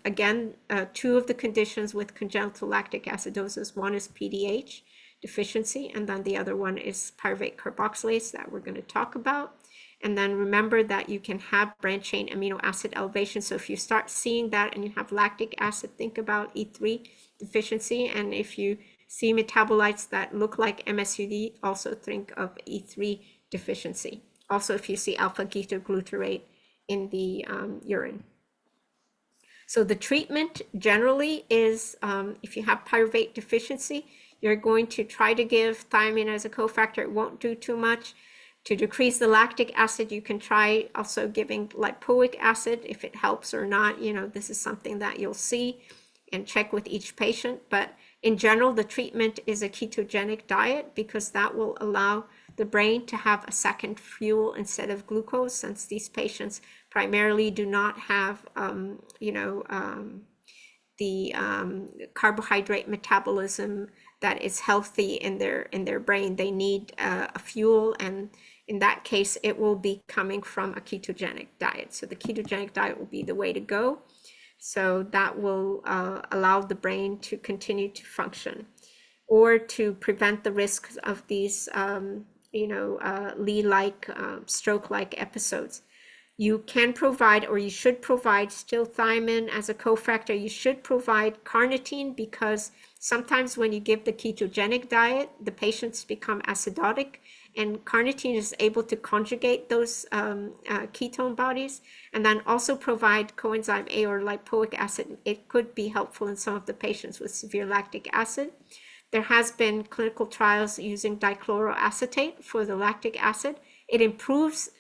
again, two of the conditions with congenital lactic acidosis, one is PDH deficiency, and then the other one is pyruvate carboxylase that we're going to talk about. And then remember that you can have branched chain amino acid elevation. So if you start seeing that and you have lactic acid, think about E3 deficiency. And if you see metabolites that look like MSUD, also think of E3 deficiency. Also, if you see alpha-ketoglutarate in the urine. So the treatment generally is, if you have pyruvate deficiency, you're going to try to give thiamine as a cofactor. It won't do too much. To decrease the lactic acid, you can try also giving lipoic acid if it helps or not. This is something that you'll see and check with each patient. But in general, the treatment is a ketogenic diet, because that will allow the brain to have a second fuel instead of glucose, since these patients primarily do not have, the carbohydrate metabolism that is healthy in their brain. They need a fuel, and in that case, it will be coming from a ketogenic diet. So the ketogenic diet will be the way to go. So that will allow the brain to continue to function, or to prevent the risks of these, Lee-like, stroke-like episodes. You can provide, or you should provide, still thiamine as a cofactor. You should provide carnitine, because sometimes when you give the ketogenic diet, the patients become acidotic, and carnitine is able to conjugate those ketone bodies. And then also provide coenzyme A or lipoic acid. It could be helpful in some of the patients with severe lactic acid. There has been clinical trials using dichloroacetate for the lactic acid. It improves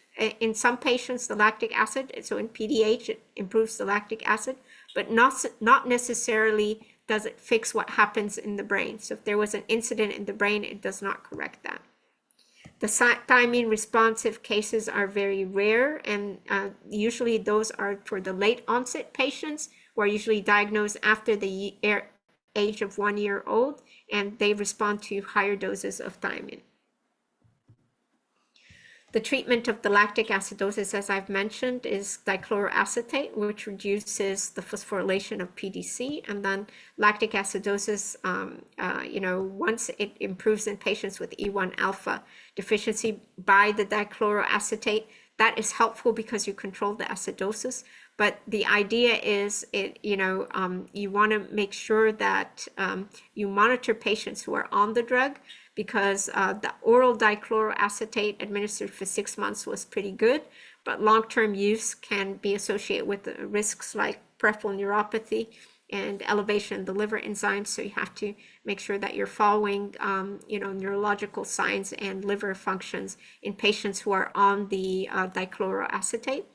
in some patients the lactic acid. So in PDH, it improves the lactic acid, but not necessarily does it fix what happens in the brain. So if there was an incident in the brain, it does not correct that. The thiamine responsive cases are very rare, and usually those are for the late onset patients who are usually diagnosed after the age of 1 year old, and they respond to higher doses of thiamine. The treatment of the lactic acidosis, as I've mentioned, is dichloroacetate, which reduces the phosphorylation of PDC. And then lactic acidosis, once it improves in patients with E1 alpha deficiency by the dichloroacetate, that is helpful because you control the acidosis. But the idea is, you want to make sure that you monitor patients who are on the drug, because the oral dichloroacetate administered for 6 months was pretty good, but long-term use can be associated with risks like peripheral neuropathy and elevation in the liver enzymes. So you have to make sure that you're following, neurological signs and liver functions in patients who are on the dichloroacetate.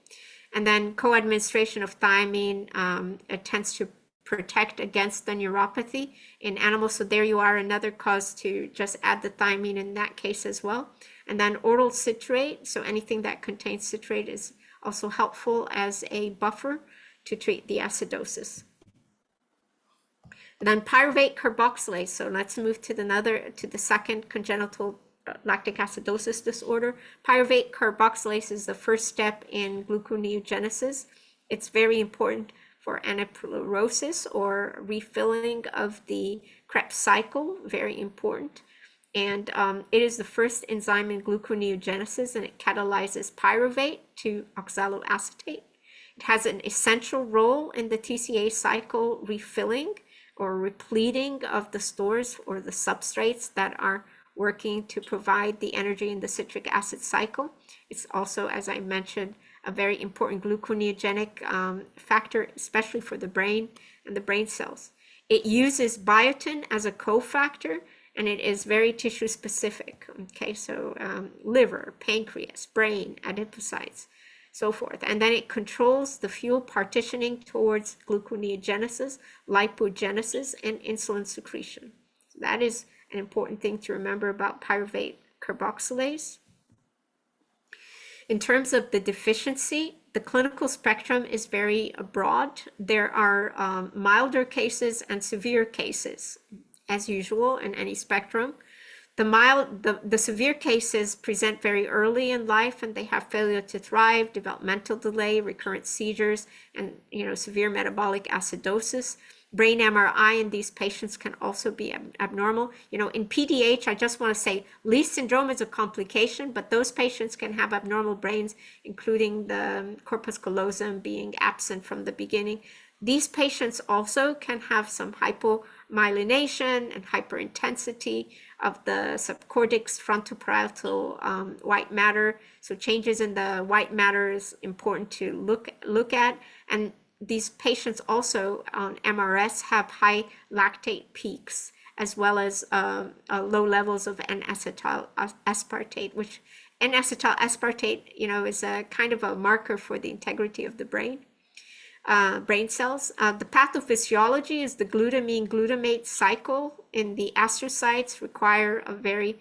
And then co-administration of thiamine, it tends to protect against the neuropathy in animals. So there you are, another cause to just add the thiamine in that case as well. And then oral citrate, so anything that contains citrate is also helpful as a buffer to treat the acidosis. And then pyruvate carboxylase. So let's move to the second congenital lactic acidosis disorder. Pyruvate carboxylase is the first step in gluconeogenesis. It's very important for anaplerosis, or refilling of the Krebs cycle, very important. And it is the first enzyme in gluconeogenesis, and it catalyzes pyruvate to oxaloacetate. It has an essential role in the TCA cycle refilling, or repleting of the stores or the substrates that are working to provide the energy in the citric acid cycle. It's also, as I mentioned, a very important gluconeogenic factor, especially for the brain and the brain cells. It uses biotin as a cofactor, and it is very tissue specific. Okay, so liver, pancreas, brain, adipocytes, so forth. And then it controls the fuel partitioning towards gluconeogenesis, lipogenesis, and insulin secretion. So that is an important thing to remember about pyruvate carboxylase. In terms of the deficiency, the clinical spectrum is very broad. There are milder cases and severe cases, as usual in any spectrum. The severe cases present very early in life, and they have failure to thrive, developmental delay, recurrent seizures, and severe metabolic acidosis. Brain MRI in these patients can also be abnormal. In PDH, I just want to say Leigh syndrome is a complication, but those patients can have abnormal brains, including the corpus callosum being absent from the beginning. These patients also can have some hypomyelination and hyperintensity of the subcortex frontoparietal white matter. So changes in the white matter is important to look at. And these patients also on MRS have high lactate peaks, as well as low levels of N-acetyl aspartate, which N-acetyl aspartate, is a kind of a marker for the integrity of the brain cells. The pathophysiology is the glutamine-glutamate cycle in the astrocytes require a very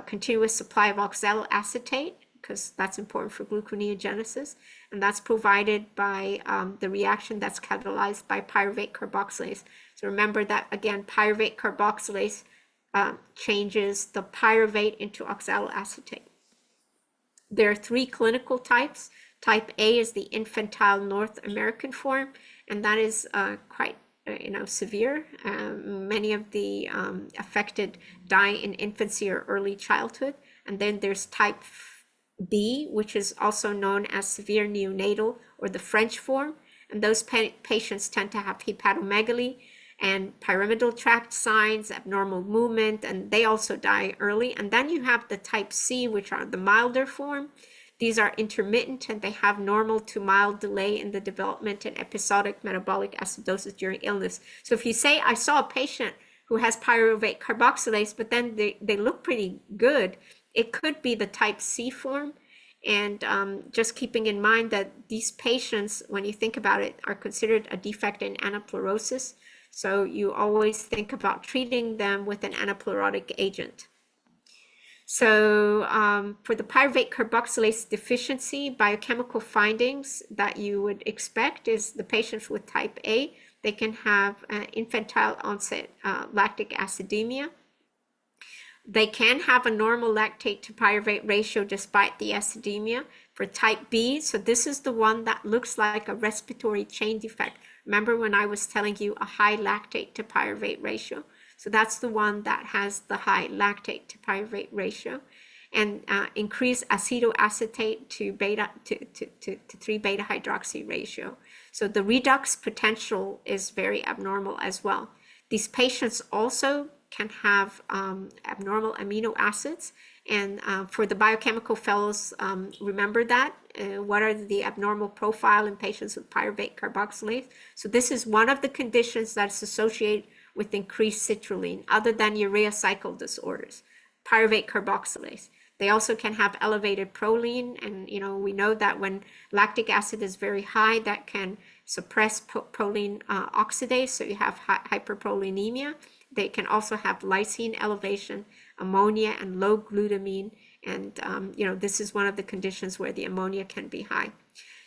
continuous supply of oxaloacetate, because that's important for gluconeogenesis, and that's provided by the reaction that's catalyzed by pyruvate carboxylase. So remember that, again, pyruvate carboxylase changes the pyruvate into oxaloacetate. There are 3 clinical types. Type A is the infantile North American form, and that is quite severe. Many of the affected die in infancy or early childhood. And then there's type B, which is also known as severe neonatal or the French form. And those patients tend to have hepatomegaly and pyramidal tract signs, abnormal movement, and they also die early. And then you have the type C, which are the milder form. These are intermittent, and they have normal to mild delay in the development and episodic metabolic acidosis during illness. So if you say, I saw a patient who has pyruvate carboxylase, but then they look pretty good, it could be the type C form. And just keeping in mind that these patients, when you think about it, are considered a defect in anaplerosis. So you always think about treating them with an anaplerotic agent. So for the pyruvate carboxylase deficiency, biochemical findings that you would expect is the patients with type A, they can have infantile onset lactic acidemia. They can have a normal lactate to pyruvate ratio despite the acidemia. For type B, so this is the one that looks like a respiratory chain defect. Remember when I was telling you a high lactate to pyruvate ratio? So that's the one that has the high lactate to pyruvate ratio, and increased acetoacetate to 3 beta hydroxy ratio. So the redox potential is very abnormal as well. These patients also can have abnormal amino acids, and for the biochemical fellows, remember that. What are the abnormal profile in patients with pyruvate carboxylase? So this is one of the conditions that's associated with increased citrulline, other than urea cycle disorders, pyruvate carboxylase. They also can have elevated proline, and we know that when lactic acid is very high, that can suppress proline oxidase, so you have hyperprolinemia. They can also have lysine elevation, ammonia, and low glutamine, and this is one of the conditions where the ammonia can be high.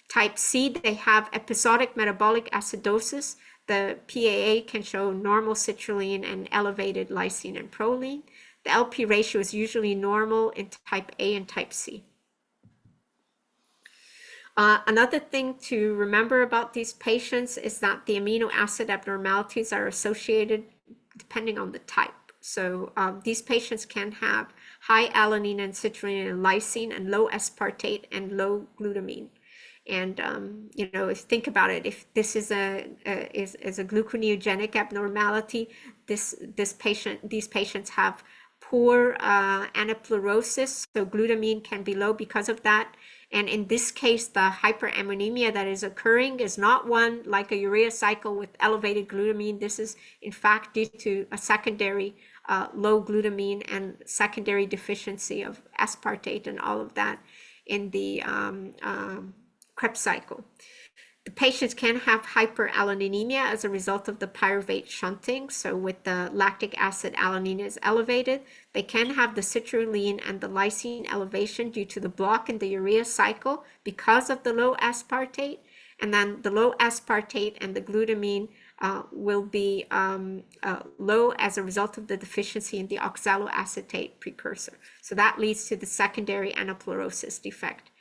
Type C, they have episodic metabolic acidosis. The PAA can show normal citrulline and elevated lysine and proline. The LP ratio is usually normal in type A and type C. Another thing to remember about these patients is that the amino acid abnormalities are associated depending on the type. So these patients can have high alanine and citrulline and lysine and low aspartate and low glutamine. And you know, if think about it, if this is is a gluconeogenic abnormality, these patients have poor anaplerosis, so glutamine can be low because of that. And in this case, the hyperammonemia that is occurring is not one like a urea cycle with elevated glutamine. This is in fact due to a secondary low glutamine and secondary deficiency of aspartate and all of that in the Krebs cycle. The patients can have hyperalaninemia as a result of the pyruvate shunting. So with the lactic acid, alanine is elevated. They can have the citrulline and the lysine elevation due to the block in the urea cycle because of the low aspartate. And then the low aspartate and the glutamine will be low as a result of the deficiency in the oxaloacetate precursor. So that leads to the secondary anaplerosis defect.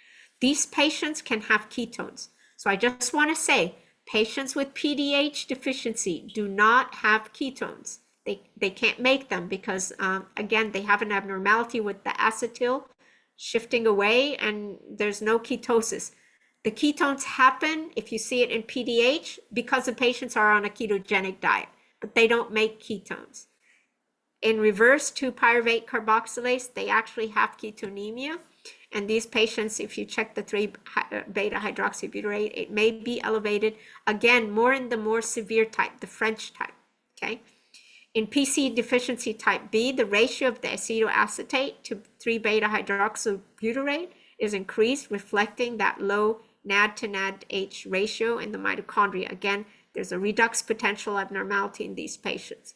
These patients can have ketones. So I just want to say, patients with PDH deficiency do not have ketones. They can't make them because, again, they have an abnormality with the acetyl shifting away and there's no ketosis. The ketones happen, if you see it in PDH, because the patients are on a ketogenic diet, but they don't make ketones. In reverse to pyruvate carboxylase, they actually have ketonemia. And these patients, if you check the 3-beta hydroxybutyrate, it may be elevated, again, more in the more severe type, the French type, okay? In PC deficiency type B, the ratio of the acetoacetate to 3-beta hydroxybutyrate is increased, reflecting that low NAD to NADH ratio in the mitochondria. Again, there's a redox potential abnormality in these patients.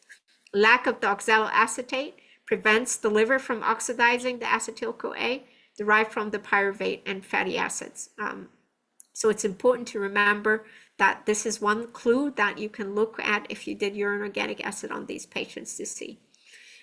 Lack of the oxaloacetate prevents the liver from oxidizing the acetyl-CoA derived from the pyruvate and fatty acids. So it's important to remember that this is one clue that you can look at if you did urine organic acid on these patients to see.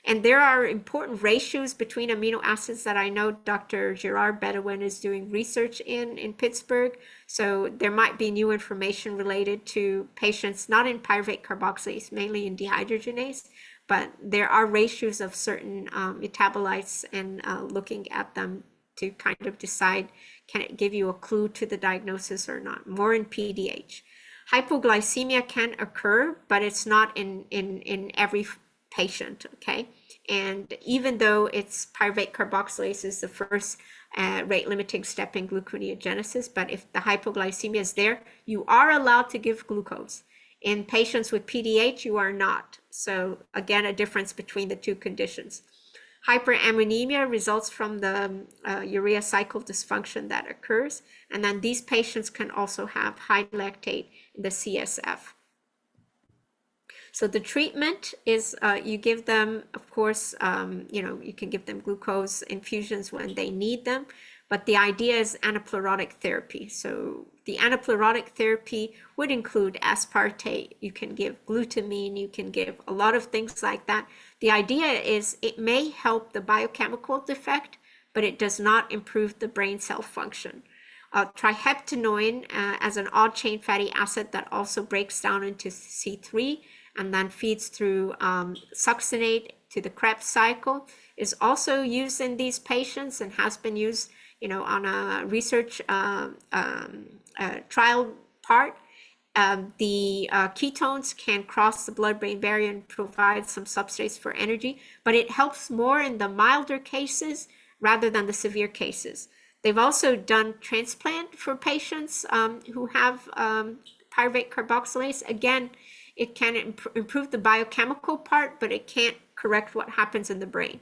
And there are important ratios between amino acids that I know Dr. Gerard Bedouin is doing research in Pittsburgh. So there might be new information related to patients, not in pyruvate carboxylase, mainly in dehydrogenase, but there are ratios of certain metabolites and looking at them to kind of decide, can it give you a clue to the diagnosis or not, more in PDH. Hypoglycemia can occur, but it's not in every patient, okay? And even though it's pyruvate carboxylase is the first rate limiting step in gluconeogenesis, but if the hypoglycemia is there, you are allowed to give glucose. In patients with PDH, you are not. So again, a difference between the two conditions. Hyperammonemia results from the urea cycle dysfunction that occurs. And then these patients can also have high lactate in the CSF. So the treatment is you give them, of course, you know, you can give them glucose infusions when they need them, but the idea is anaplerotic therapy. So the anaplerotic therapy would include aspartate, you can give glutamine, you can give a lot of things like that. The idea is it may help the biochemical defect, but it does not improve the brain cell function. Triheptanoin as an odd chain fatty acid that also breaks down into C3 and then feeds through succinate to the Krebs cycle is also used in these patients and has been used, you know, on a research trial part. The ketones can cross the blood-brain barrier and provide some substrates for energy, but it helps more in the milder cases rather than the severe cases. They've also done transplant for patients who have pyruvate carboxylase. Again, it can improve the biochemical part, but it can't correct what happens in the brain.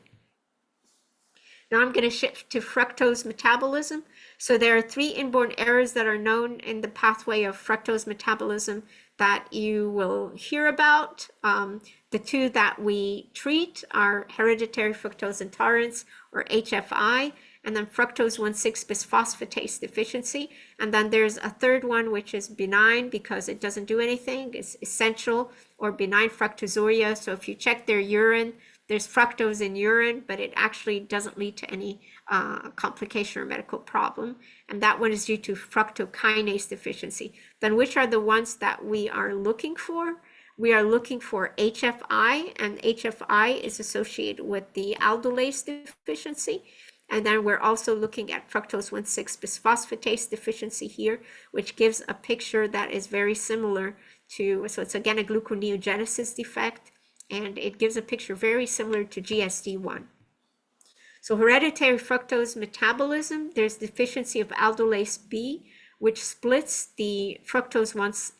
Now I'm going to shift to fructose metabolism. So there are 3 inborn errors that are known in the pathway of fructose metabolism that you will hear about. The 2 that we treat are hereditary fructose intolerance, or HFI, and then fructose 1,6-bisphosphatase deficiency. And then there's a third one, which is benign because it doesn't do anything. It's essential, or benign fructosuria. So if you check their urine, there's fructose in urine, but it actually doesn't lead to any complication or medical problem. And that one is due to fructokinase deficiency. Then which are the ones that we are looking for? We are looking for HFI, and HFI is associated with the aldolase deficiency. And then we're also looking at fructose 1,6 bisphosphatase deficiency here, which gives a picture that is very similar to, so it's again a gluconeogenesis defect, and it gives a picture very similar to GSD1. So hereditary fructose metabolism, there's deficiency of aldolase B, which splits the fructose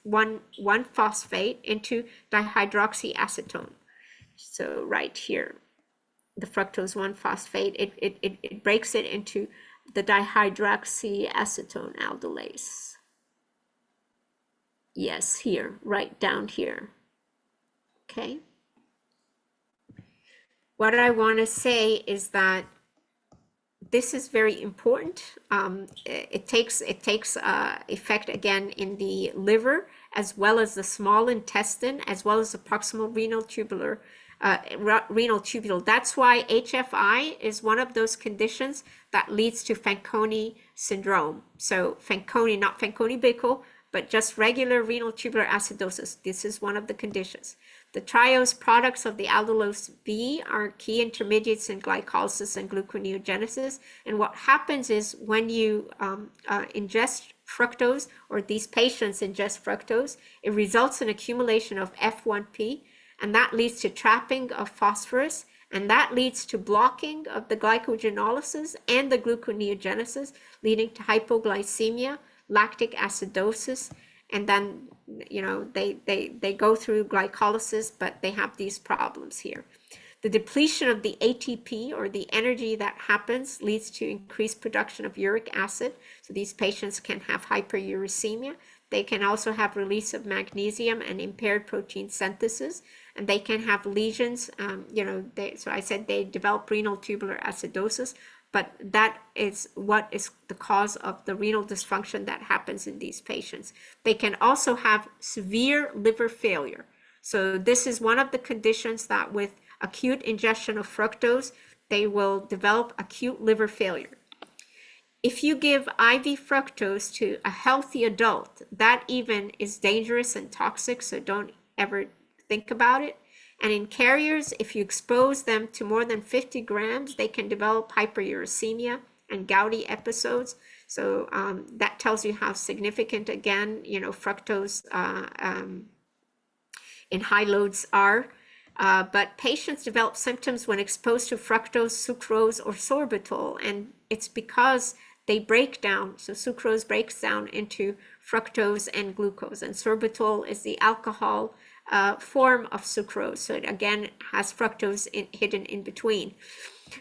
1,1-phosphate into dihydroxyacetone. So right here, the fructose 1-phosphate, it breaks it into the dihydroxyacetone aldolase. Yes, here, right down here. Okay. What I want to say is that this is very important. It takes effect again in the liver, as well as the small intestine, as well as the proximal renal tubule. That's why HFI is one of those conditions that leads to Fanconi syndrome. So Fanconi, not Fanconi-Bickel, but just regular renal tubular acidosis. This is one of the conditions. The triose products of the aldolase B are key intermediates in glycolysis and gluconeogenesis. And what happens is when you ingest fructose, or these patients ingest fructose, it results in accumulation of F1P, and that leads to trapping of phosphorus, and that leads to blocking of the glycogenolysis and the gluconeogenesis, leading to hypoglycemia, lactic acidosis, and then they go through glycolysis, but they have these problems here. The depletion of the ATP, or the energy that happens, leads to increased production of uric acid. So these patients can have hyperuricemia. They can also have release of magnesium and impaired protein synthesis, and they can have lesions. So I said they develop renal tubular acidosis, but that is what is the cause of the renal dysfunction that happens in these patients. They can also have severe liver failure. So this is one of the conditions that with acute ingestion of fructose, they will develop acute liver failure. If you give IV fructose to a healthy adult, that even is dangerous and toxic, so don't ever think about it. And in carriers, if you expose them to more than 50 grams, they can develop hyperuricemia and gouty episodes. So that tells you how significant, again, fructose in high loads are. But patients develop symptoms when exposed to fructose, sucrose, or sorbitol, and it's because they break down. So sucrose breaks down into fructose and glucose, and sorbitol is the alcohol form of sucrose. So it again has fructose hidden in between.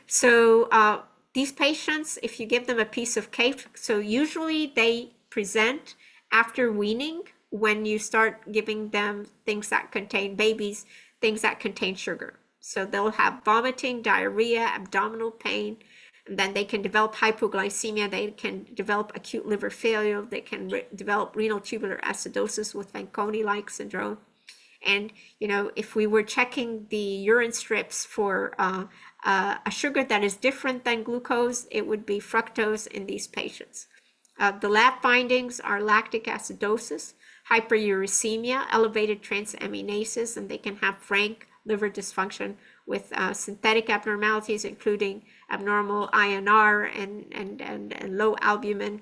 So these patients, if you give them a piece of cake, so usually they present after weaning when you start giving them things that contain babies, things that contain sugar. So they'll have vomiting, diarrhea, abdominal pain, and then they can develop hypoglycemia, they can develop acute liver failure, they can develop renal tubular acidosis with Fanconi-like syndrome. And, if we were checking the urine strips for a sugar that is different than glucose, it would be fructose in these patients. The lab findings are lactic acidosis, hyperuricemia, elevated transaminases, and they can have frank liver dysfunction with synthetic abnormalities, including abnormal INR and low albumin.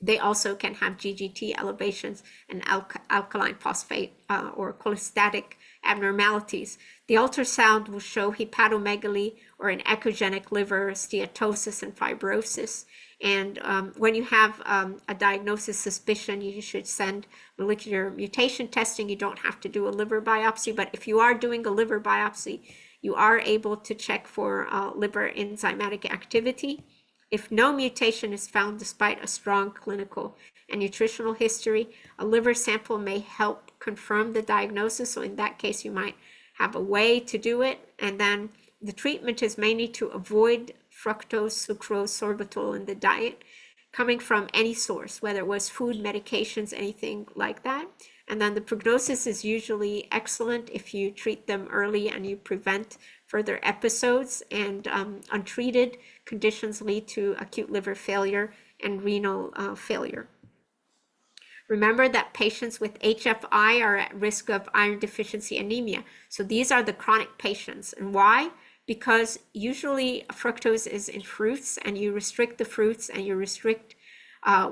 They also can have GGT elevations and alkaline phosphate or cholestatic abnormalities. The ultrasound will show hepatomegaly or an echogenic liver, steatosis, and fibrosis. And when you have a diagnosis suspicion, you should send molecular mutation testing. You don't have to do a liver biopsy, but if you are doing a liver biopsy, you are able to check for liver enzymatic activity. If no mutation is found despite a strong clinical and nutritional history, a liver sample may help confirm the diagnosis. So in that case, you might have a way to do it. And then the treatment is mainly to avoid fructose, sucrose, sorbitol in the diet, coming from any source, whether it was food, medications, anything like that. And then the prognosis is usually excellent if you treat them early and you prevent further episodes, and untreated conditions lead to acute liver failure and renal failure. Remember that patients with HFI are at risk of iron deficiency anemia. So these are the chronic patients. And why? because usually fructose is in fruits, and you restrict the fruits and you restrict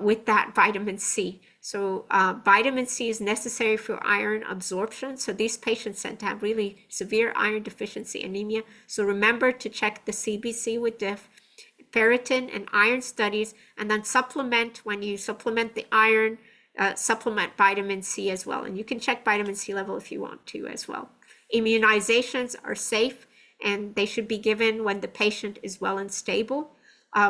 with that vitamin C. So vitamin C is necessary for iron absorption. So these patients tend to have really severe iron deficiency anemia. So remember to check the CBC with diff, ferritin and iron studies, and then supplement when you supplement the iron, supplement vitamin C as well. And you can check vitamin C level if you want to as well. Immunizations are safe, and they should be given when the patient is well and stable.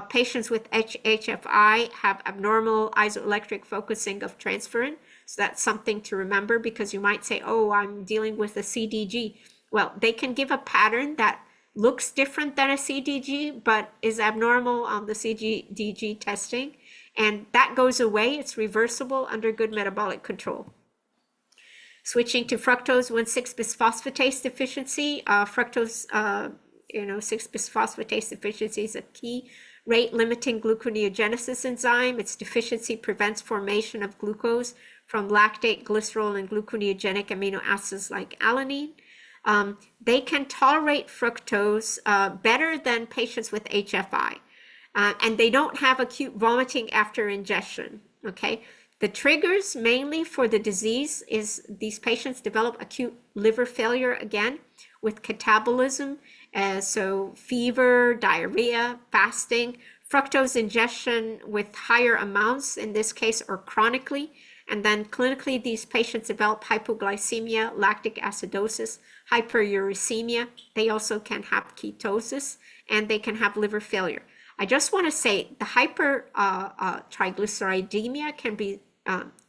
Patients with HFI have abnormal isoelectric focusing of transferrin. So that's something to remember, because you might say, oh, I'm dealing with a CDG. Well, they can give a pattern that looks different than a CDG, but is abnormal on the CDG testing. And that goes away. It's reversible under good metabolic control. Switching to fructose 1,6-bisphosphatase deficiency. Fructose 6-bisphosphatase deficiency is a key rate-limiting gluconeogenesis enzyme. Its deficiency prevents formation of glucose from lactate, glycerol, and gluconeogenic amino acids like alanine. They can tolerate fructose better than patients with HFI, and they don't have acute vomiting after ingestion, okay? The triggers mainly for the disease is these patients develop acute liver failure again with catabolism, so fever, diarrhea, fasting, fructose ingestion with higher amounts in this case or chronically, and then clinically these patients develop hypoglycemia, lactic acidosis, hyperuricemia. They also can have ketosis, and they can have liver failure. I just want to say the hypertriglyceridemia can be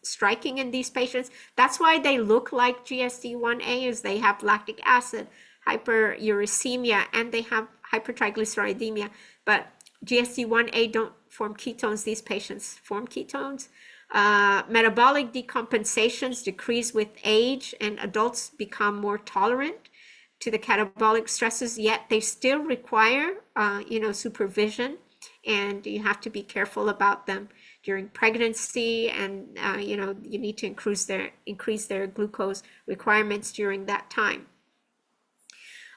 striking in these patients. That's why they look like GSD1A, is they have lactic acid, hyperuricemia, and they have hypertriglyceridemia. But GSD1A don't form ketones. These patients form ketones. Metabolic decompensations decrease with age, and adults become more tolerant to the catabolic stresses, yet they still require supervision, and you have to be careful about them during pregnancy, and you need to increase their glucose requirements during that time.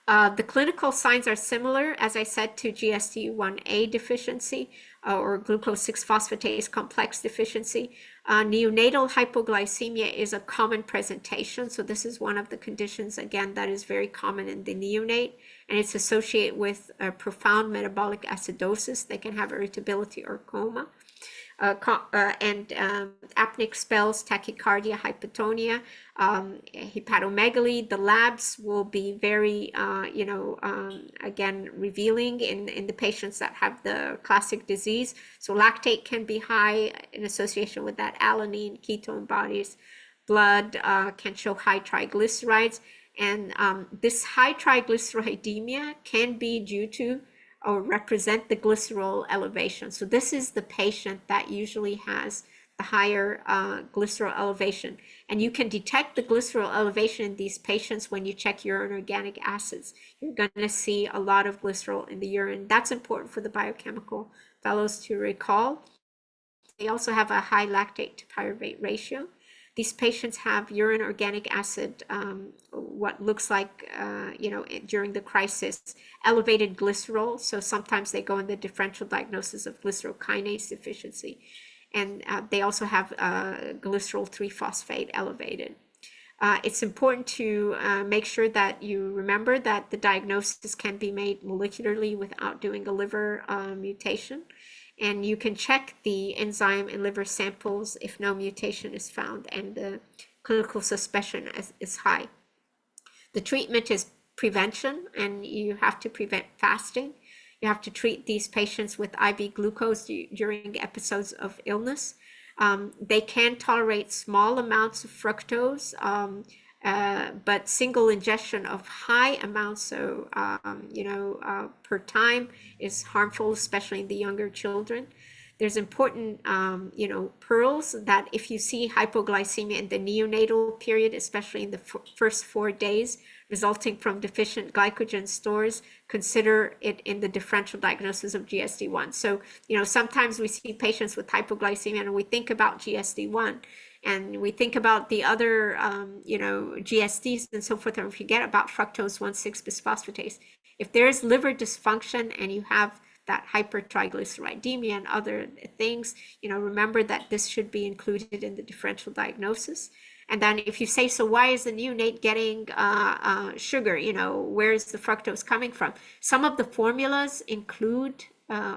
The clinical signs are similar, as I said, to GSD1A deficiency or glucose 6-phosphatase complex deficiency. Neonatal hypoglycemia is a common presentation. So this is one of the conditions, again, that is very common in the neonate, and it's associated with profound metabolic acidosis. They can have irritability or coma. And apneic spells, tachycardia, hypotonia, hepatomegaly. The labs will be very, again, revealing in the patients that have the classic disease. So lactate can be high in association with that alanine, ketone bodies. Blood can show high triglycerides. And this high triglyceridemia can be due to or represent the glycerol elevation. So this is the patient that usually has the higher glycerol elevation. And you can detect the glycerol elevation in these patients when you check urine organic acids. You're going to see a lot of glycerol in the urine. That's important for the biochemical fellows to recall. They also have a high lactate to pyruvate ratio. These patients have urine organic acid, what looks like, during the crisis, elevated glycerol. So sometimes they go in the differential diagnosis of glycerol kinase deficiency. And they also have glycerol 3-phosphate elevated. It's important to make sure that you remember that the diagnosis can be made molecularly without doing a liver mutation. And you can check the enzyme in liver samples if no mutation is found and the clinical suspicion is high. The treatment is prevention, and you have to prevent fasting. You have to treat these patients with IV glucose during episodes of illness. They can tolerate small amounts of fructose, but single ingestion of high amounts, so per time, is harmful, especially in the younger children. There's important, pearls that if you see hypoglycemia in the neonatal period, especially in the first 4 days, resulting from deficient glycogen stores, consider it in the differential diagnosis of GSD1. So, sometimes we see patients with hypoglycemia and we think about GSD1 and we think about the other, GSDs and so forth, and we forget about fructose 1,6-bisphosphatase. If there's liver dysfunction and you have that hypertriglyceridemia and other things, remember that this should be included in the differential diagnosis. And then if you say, so why is the neonate getting sugar? Where's the fructose coming from? Some of the formulas include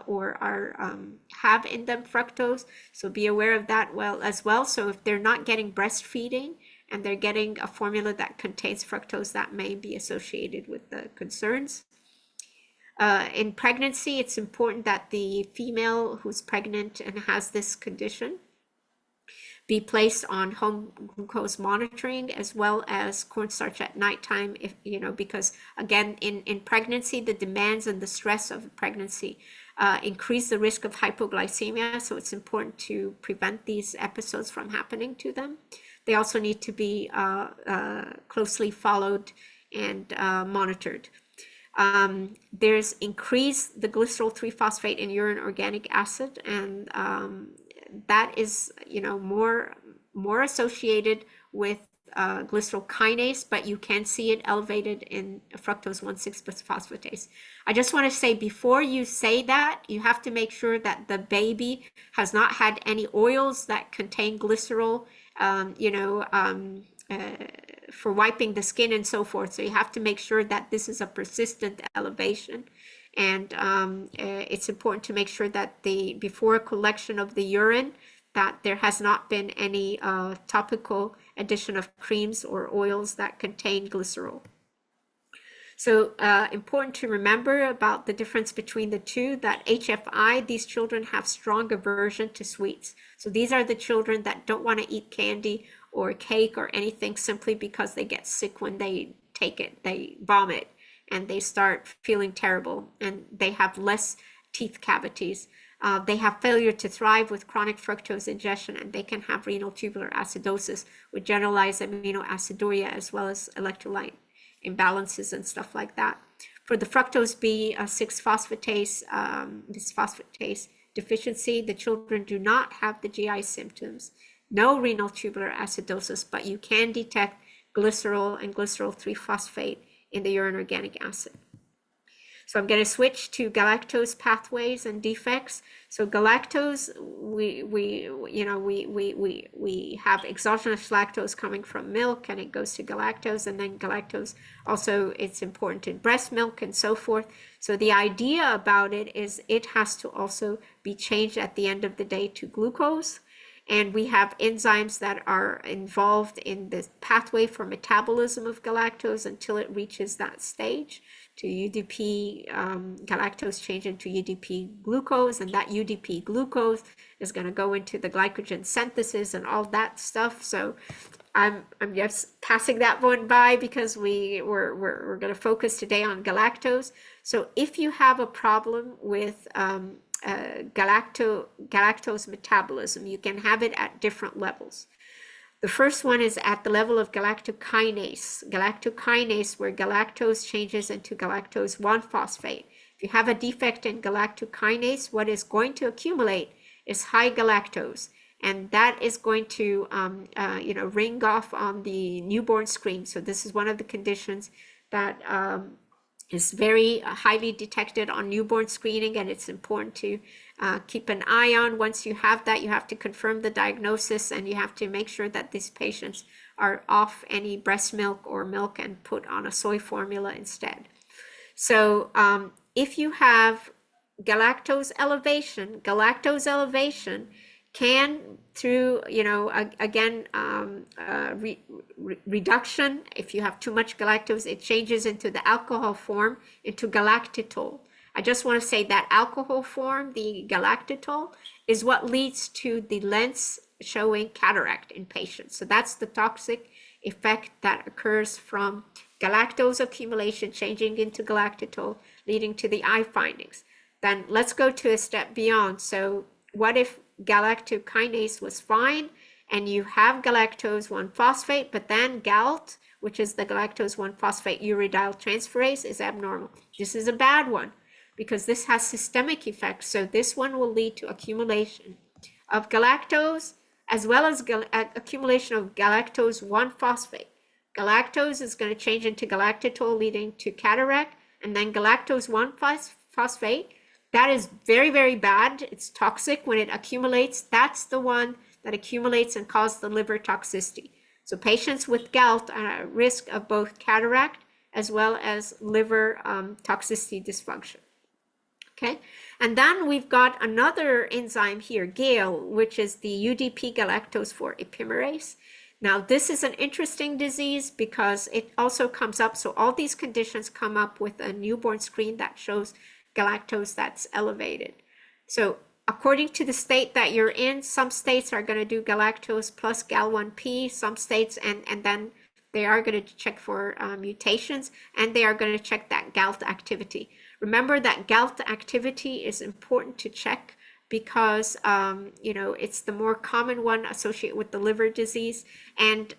or are have in them fructose, so be aware of that as well. So if they're not getting breastfeeding and they're getting a formula that contains fructose, that may be associated with the concerns. In pregnancy, it's important that the female who's pregnant and has this condition be placed on home glucose monitoring as well as cornstarch at nighttime, because again, in pregnancy, the demands and the stress of pregnancy increase the risk of hypoglycemia. So it's important to prevent these episodes from happening to them. They also need to be closely followed and monitored. There's increased the glycerol 3-phosphate in urine organic acid, and that is, more associated with glycerol kinase, but you can see it elevated in fructose 1,6-bisphosphatase. I just want to say, before you say that, you have to make sure that the baby has not had any oils that contain glycerol, for wiping the skin and so forth. So you have to make sure that this is a persistent elevation. And it's important to make sure that before collection of the urine, that there has not been any topical addition of creams or oils that contain glycerol. So important to remember about the difference between the two, that HFI, these children have strong aversion to sweets. So these are the children that don't want to eat candy or cake or anything simply because they get sick when they take it. They vomit and they start feeling terrible, and they have less teeth cavities. They have failure to thrive with chronic fructose ingestion, and they can have renal tubular acidosis with generalized aminoaciduria as well as electrolyte imbalances and stuff like that. For the fructose B6-phosphatase, bisphosphatase deficiency, the children do not have the GI symptoms, no renal tubular acidosis, but you can detect glycerol and glycerol 3-phosphate in the urine organic acid. So I'm going to switch to galactose pathways and defects. So galactose, we have exogenous lactose coming from milk, and it goes to galactose, and then galactose also, it's important in breast milk and so forth. So the idea about it is it has to also be changed at the end of the day to glucose. And we have enzymes that are involved in the pathway for metabolism of galactose until it reaches that stage to UDP, galactose change into UDP glucose, and that UDP glucose is going to go into the glycogen synthesis and all that stuff. So I'm just passing that one by because we're going to focus today on galactose. So if you have a problem with galactose metabolism, you can have it at different levels. The first one is at the level of galactokinase. Galactokinase, where galactose changes into galactose 1-phosphate. If you have a defect in galactokinase, what is going to accumulate is high galactose, and that is going to ring off on the newborn screen. So this is one of the conditions that is very highly detected on newborn screening, and it's important to keep an eye on. Once you have that, you have to confirm the diagnosis, and you have to make sure that these patients are off any breast milk or milk and put on a soy formula instead. So if you have galactose elevation can, through reduction, if you have too much galactose, it changes into the alcohol form into galactitol. I just want to say that alcohol form, the galactitol, is what leads to the lens showing cataract in patients. So that's the toxic effect that occurs from galactose accumulation changing into galactitol, leading to the eye findings. Then let's go to a step beyond. So what if galactokinase was fine and you have galactose 1-phosphate, but then GALT, which is the galactose 1-phosphate uridyl transferase, is abnormal? This is a bad one because this has systemic effects. So this one will lead to accumulation of galactose as well as accumulation of galactose 1-phosphate. Galactose is going to change into galactitol, leading to cataract, and then galactose 1 phosphate. That is very, very bad. It's toxic when it accumulates. That's the one that accumulates and causes the liver toxicity. So patients with gout are at risk of both cataract as well as liver toxicity dysfunction. Okay, and then we've got another enzyme here, GALE, which is the UDP galactose 4 epimerase. Now, this is an interesting disease because it also comes up, so all these conditions come up with a newborn screen that shows galactose that's elevated. So according to the state that you're in, some states are going to do galactose plus Gal1P, some states, and then they are going to check for mutations, and they are going to check that GALT activity. Remember that GALT activity is important to check because it's the more common one associated with the liver disease. And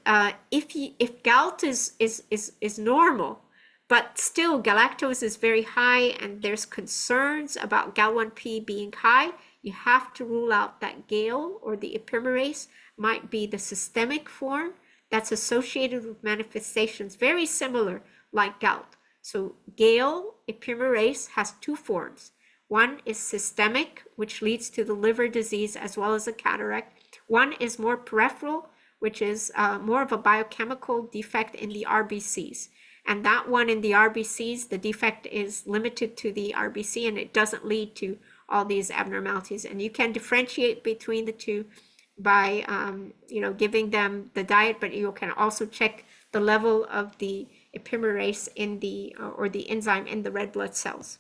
if GALT is normal, but still galactose is very high and there's concerns about Gal1P being high, you have to rule out that GALE or the epimerase might be the systemic form that's associated with manifestations very similar like gout. So GALE epimerase has two forms. One is systemic, which leads to the liver disease as well as a cataract. One is more peripheral, which is more of a biochemical defect in the RBCs. And that one in the RBCs, the defect is limited to the RBC and it doesn't lead to all these abnormalities. And you can differentiate between the two by giving them the diet, but you can also check the level of the epimerase in the or the enzyme in the red blood cells.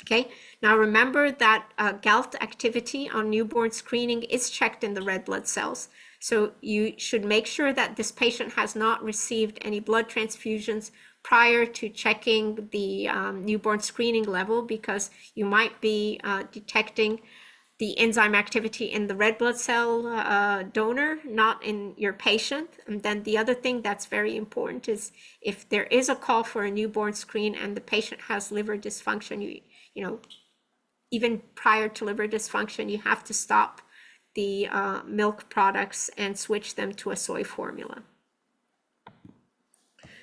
Okay, now remember that GALT activity on newborn screening is checked in the red blood cells. So you should make sure that this patient has not received any blood transfusions prior to checking the newborn screening level, because you might be detecting the enzyme activity in the red blood cell donor, not in your patient. And then the other thing that's very important is if there is a call for a newborn screen and the patient has liver dysfunction, even prior to liver dysfunction, you have to stop the milk products and switch them to a soy formula.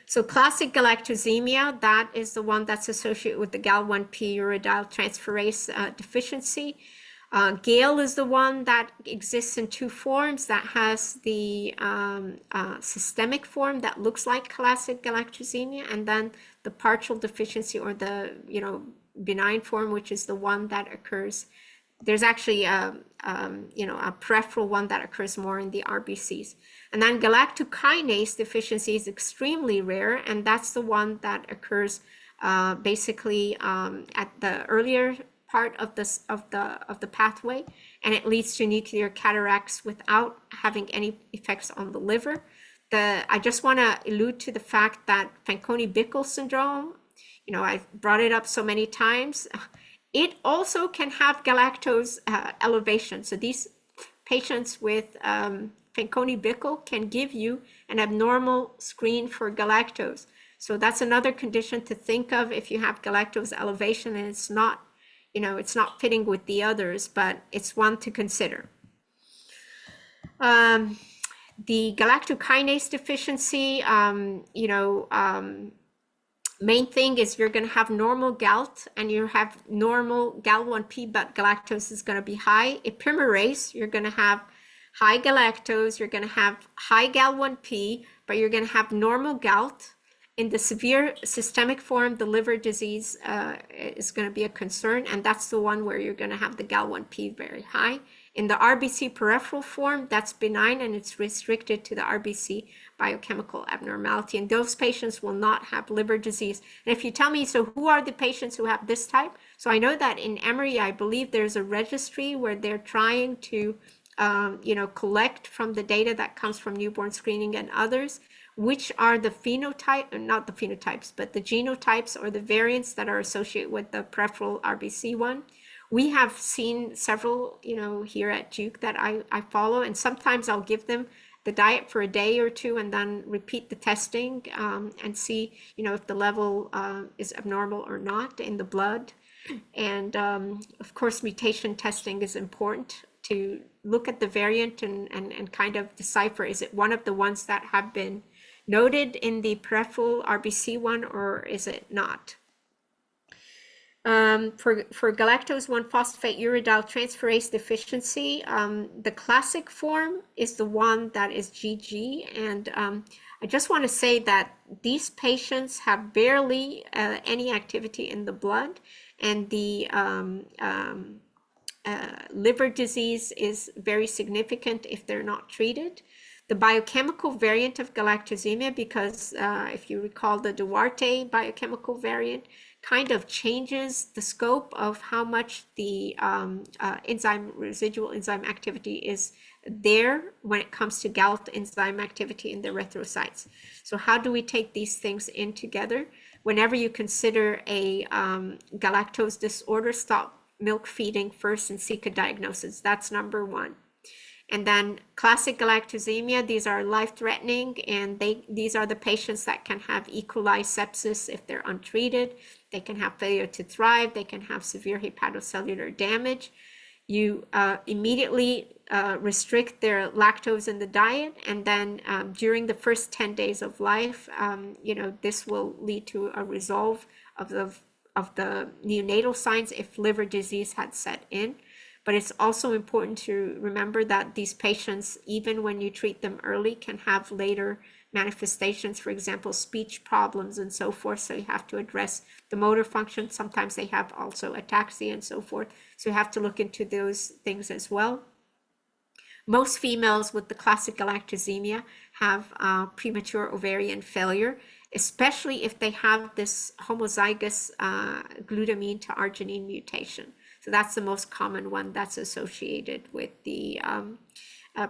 So classic galactosemia, that is the one that's associated with the Gal1P uridyl transferase deficiency. GALE is the one that exists in two forms, that has the systemic form that looks like classic galactosemia, and then the partial deficiency or the benign form, which is the one that occurs. There's actually a peripheral one that occurs more in the RBCs. And then galactokinase deficiency is extremely rare, and that's the one that occurs basically at the earlier part of the pathway, and it leads to nuclear cataracts without having any effects on the liver. I just want to allude to the fact that Fanconi-Bickel syndrome, I brought it up so many times, it also can have galactose elevation. So these patients with Fanconi-Bickel can give you an abnormal screen for galactose. So that's another condition to think of if you have galactose elevation and it's not fitting with the others, but it's one to consider. The galactokinase deficiency, main thing is you're going to have normal GALT and you have normal Gal1P, but galactose is going to be high. Epimerase, you're going to have high galactose, you're going to have high Gal1P, but you're going to have normal GALT. In the severe systemic form, the liver disease is going to be a concern, and that's the one where you're going to have the Gal1P very high. In the RBC peripheral form, that's benign and it's restricted to the RBC biochemical abnormality, and those patients will not have liver disease. And if you tell me, so who are the patients who have this type? So I know that in Emory, I believe there's a registry where they're trying to collect from the data that comes from newborn screening and others, which are the phenotype, not the phenotypes, but the genotypes or the variants that are associated with the peripheral RBC one. We have seen several, here at Duke that I follow, and sometimes I'll give them the diet for a day or two and then repeat the testing and see, if the level is abnormal or not in the blood. And of course, mutation testing is important to look at the variant and kind of decipher, is it one of the ones that have been noted in the peripheral RBC one, or is it not? For galactose 1 phosphate uridyl transferase deficiency, the classic form is the one that is GG. And I just want to say that these patients have barely any activity in the blood, and the liver disease is very significant if they're not treated. The biochemical variant of galactosemia, because if you recall, the Duarte biochemical variant kind of changes the scope of how much the residual enzyme activity is there when it comes to GALT enzyme activity in the erythrocytes. So how do we take these things in together? Whenever you consider a galactose disorder, stop milk feeding first and seek a diagnosis. That's number one. And then classic galactosemia, these are life-threatening, and these are the patients that can have E. coli sepsis if they're untreated. They can have failure to thrive. They can have severe hepatocellular damage. You immediately restrict their lactose in the diet, and then during the first 10 days of life, this will lead to a resolve of the neonatal signs if liver disease had set in. But it's also important to remember that these patients, even when you treat them early, can have later manifestations, for example, speech problems and so forth. So you have to address the motor function. Sometimes they have also ataxia and so forth. So you have to look into those things as well. Most females with the classic galactosemia have premature ovarian failure, especially if they have this homozygous glutamine to arginine mutation. So that's the most common one that's associated with the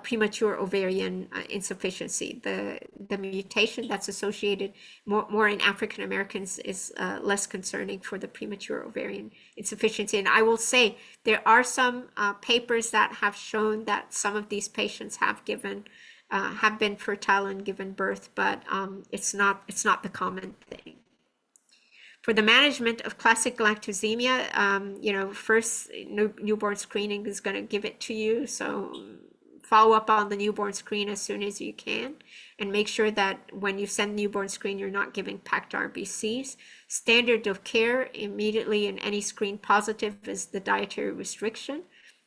premature ovarian insufficiency. The mutation that's associated more in African Americans is less concerning for the premature ovarian insufficiency. And I will say there are some papers that have shown that some of these patients have been fertile and given birth, but it's not the common thing. For the management of classic galactosemia, first newborn screening is going to give it to you. So follow up on the newborn screen as soon as you can, and make sure that when you send newborn screen, you're not giving packed RBCs. Standard of care immediately in any screen positive is the dietary restriction.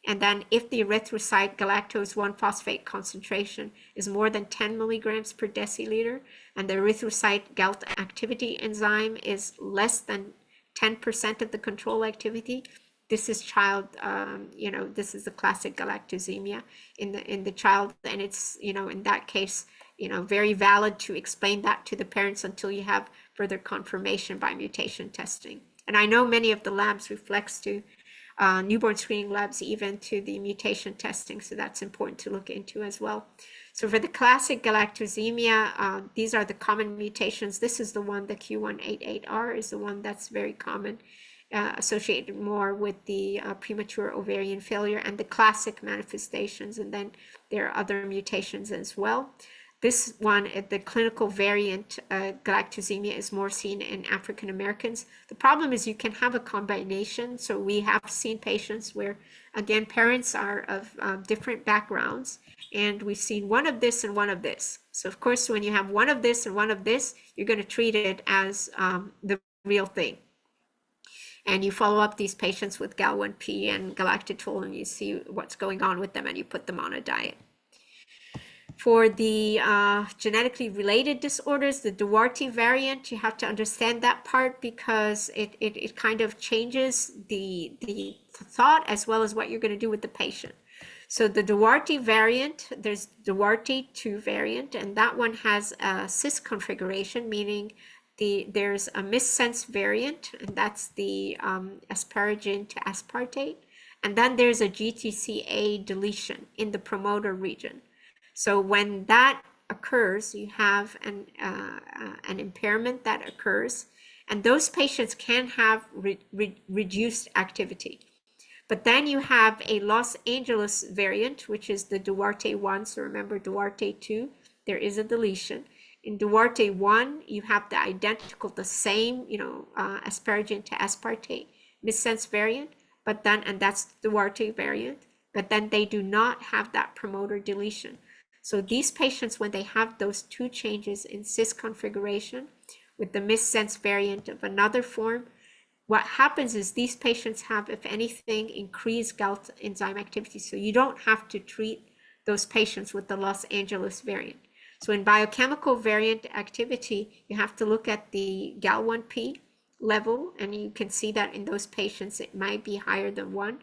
And then if the erythrocyte galactose 1 phosphate concentration is more than 10 milligrams per deciliter, and the erythrocyte GALT activity enzyme is less than 10% of the control activity, this is this is the classic galactosemia in the child. And it's, in that case, very valid to explain that to the parents until you have further confirmation by mutation testing. And I know many of the labs reflects to newborn screening labs, even to the mutation testing. So that's important to look into as well. So for the classic galactosemia, these are the common mutations. This is the one, the Q188R is the one that's very common, associated more with the premature ovarian failure and the classic manifestations. And then there are other mutations as well. This one, the clinical variant galactosemia, is more seen in African Americans. The problem is you can have a combination. So we have seen patients where, again, parents are of different backgrounds, and we've seen one of this and one of this. So of course, when you have one of this and one of this, you're going to treat it as the real thing. And you follow up these patients with Gal-1P and galactitol, and you see what's going on with them, and you put them on a diet. For the genetically related disorders, the Duarte variant, you have to understand that part because it kind of changes the thought as well as what you're going to do with the patient. So the Duarte variant, there's Duarte 2 variant, and that one has a cis configuration, meaning there's a missense variant, and that's the asparagine to aspartate. And then there's a GTCA deletion in the promoter region. So when that occurs, you have an impairment that occurs, and those patients can have reduced activity. But then you have a Los Angeles variant, which is the Duarte 1. So remember, Duarte 2, there is a deletion. In Duarte 1, you have the same, asparagine to aspartate missense variant, and that's the Duarte variant, but then they do not have that promoter deletion. So these patients, when they have those two changes in cis configuration with the missense variant of another form, what happens is these patients have, if anything, increased GALT enzyme activity. So you don't have to treat those patients with the Los Angeles variant. So in biochemical variant activity, you have to look at the GAL1P level, and you can see that in those patients, it might be higher than 1,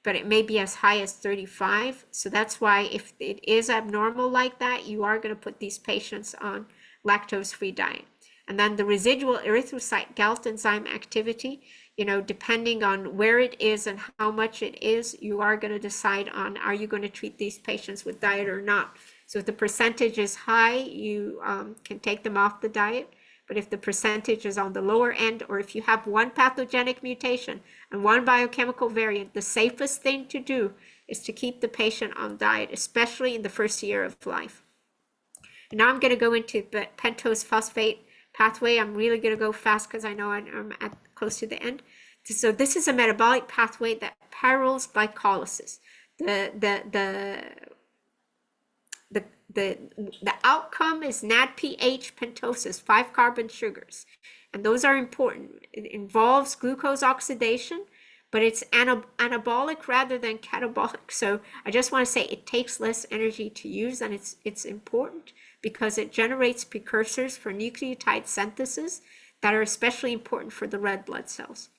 but it may be as high as 35. So that's why if it is abnormal like that, you are going to put these patients on lactose-free diet. And then the residual erythrocyte GALT enzyme activity, depending on where it is and how much it is, you are going to decide on, are you going to treat these patients with diet or not? So if the percentage is high, you can take them off the diet. But if the percentage is on the lower end, or if you have one pathogenic mutation and one biochemical variant, the safest thing to do is to keep the patient on diet, especially in the first year of life. And now I'm going to go into the pentose phosphate pathway. I'm really going to go fast because I know I'm at close to the end. So this is a metabolic pathway that parallels glycolysis. The outcome is NADPH pentosis, 5 carbon sugars, and those are important. It involves glucose oxidation, but it's anabolic rather than catabolic. So I just want to say it takes less energy to use, and it's important because it generates precursors for nucleotide synthesis that are especially important for the red blood cells.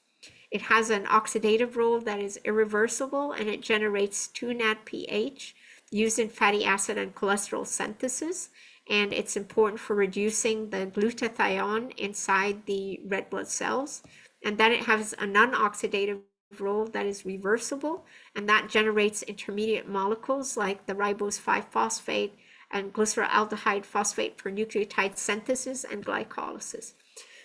It has an oxidative role that is irreversible, and it generates 2-NADPH used in fatty acid and cholesterol synthesis, and it's important for reducing the glutathione inside the red blood cells. And then it has a non-oxidative role that is reversible, and that generates intermediate molecules like the ribose 5-phosphate and glyceraldehyde phosphate for nucleotide synthesis and glycolysis.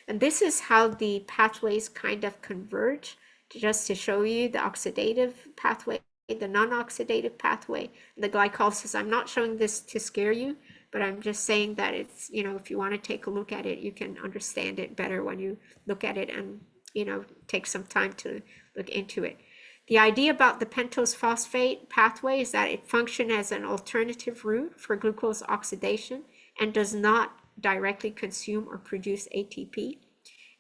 And this is how the pathways kind of converge, just to show you the oxidative pathway, the non-oxidative pathway, the glycolysis. I'm not showing this to scare you, but I'm just saying that it's, if you want to take a look at it, you can understand it better when you look at it and, take some time to look into it. The idea about the pentose phosphate pathway is that it functions as an alternative route for glucose oxidation and does not directly consume or produce ATP.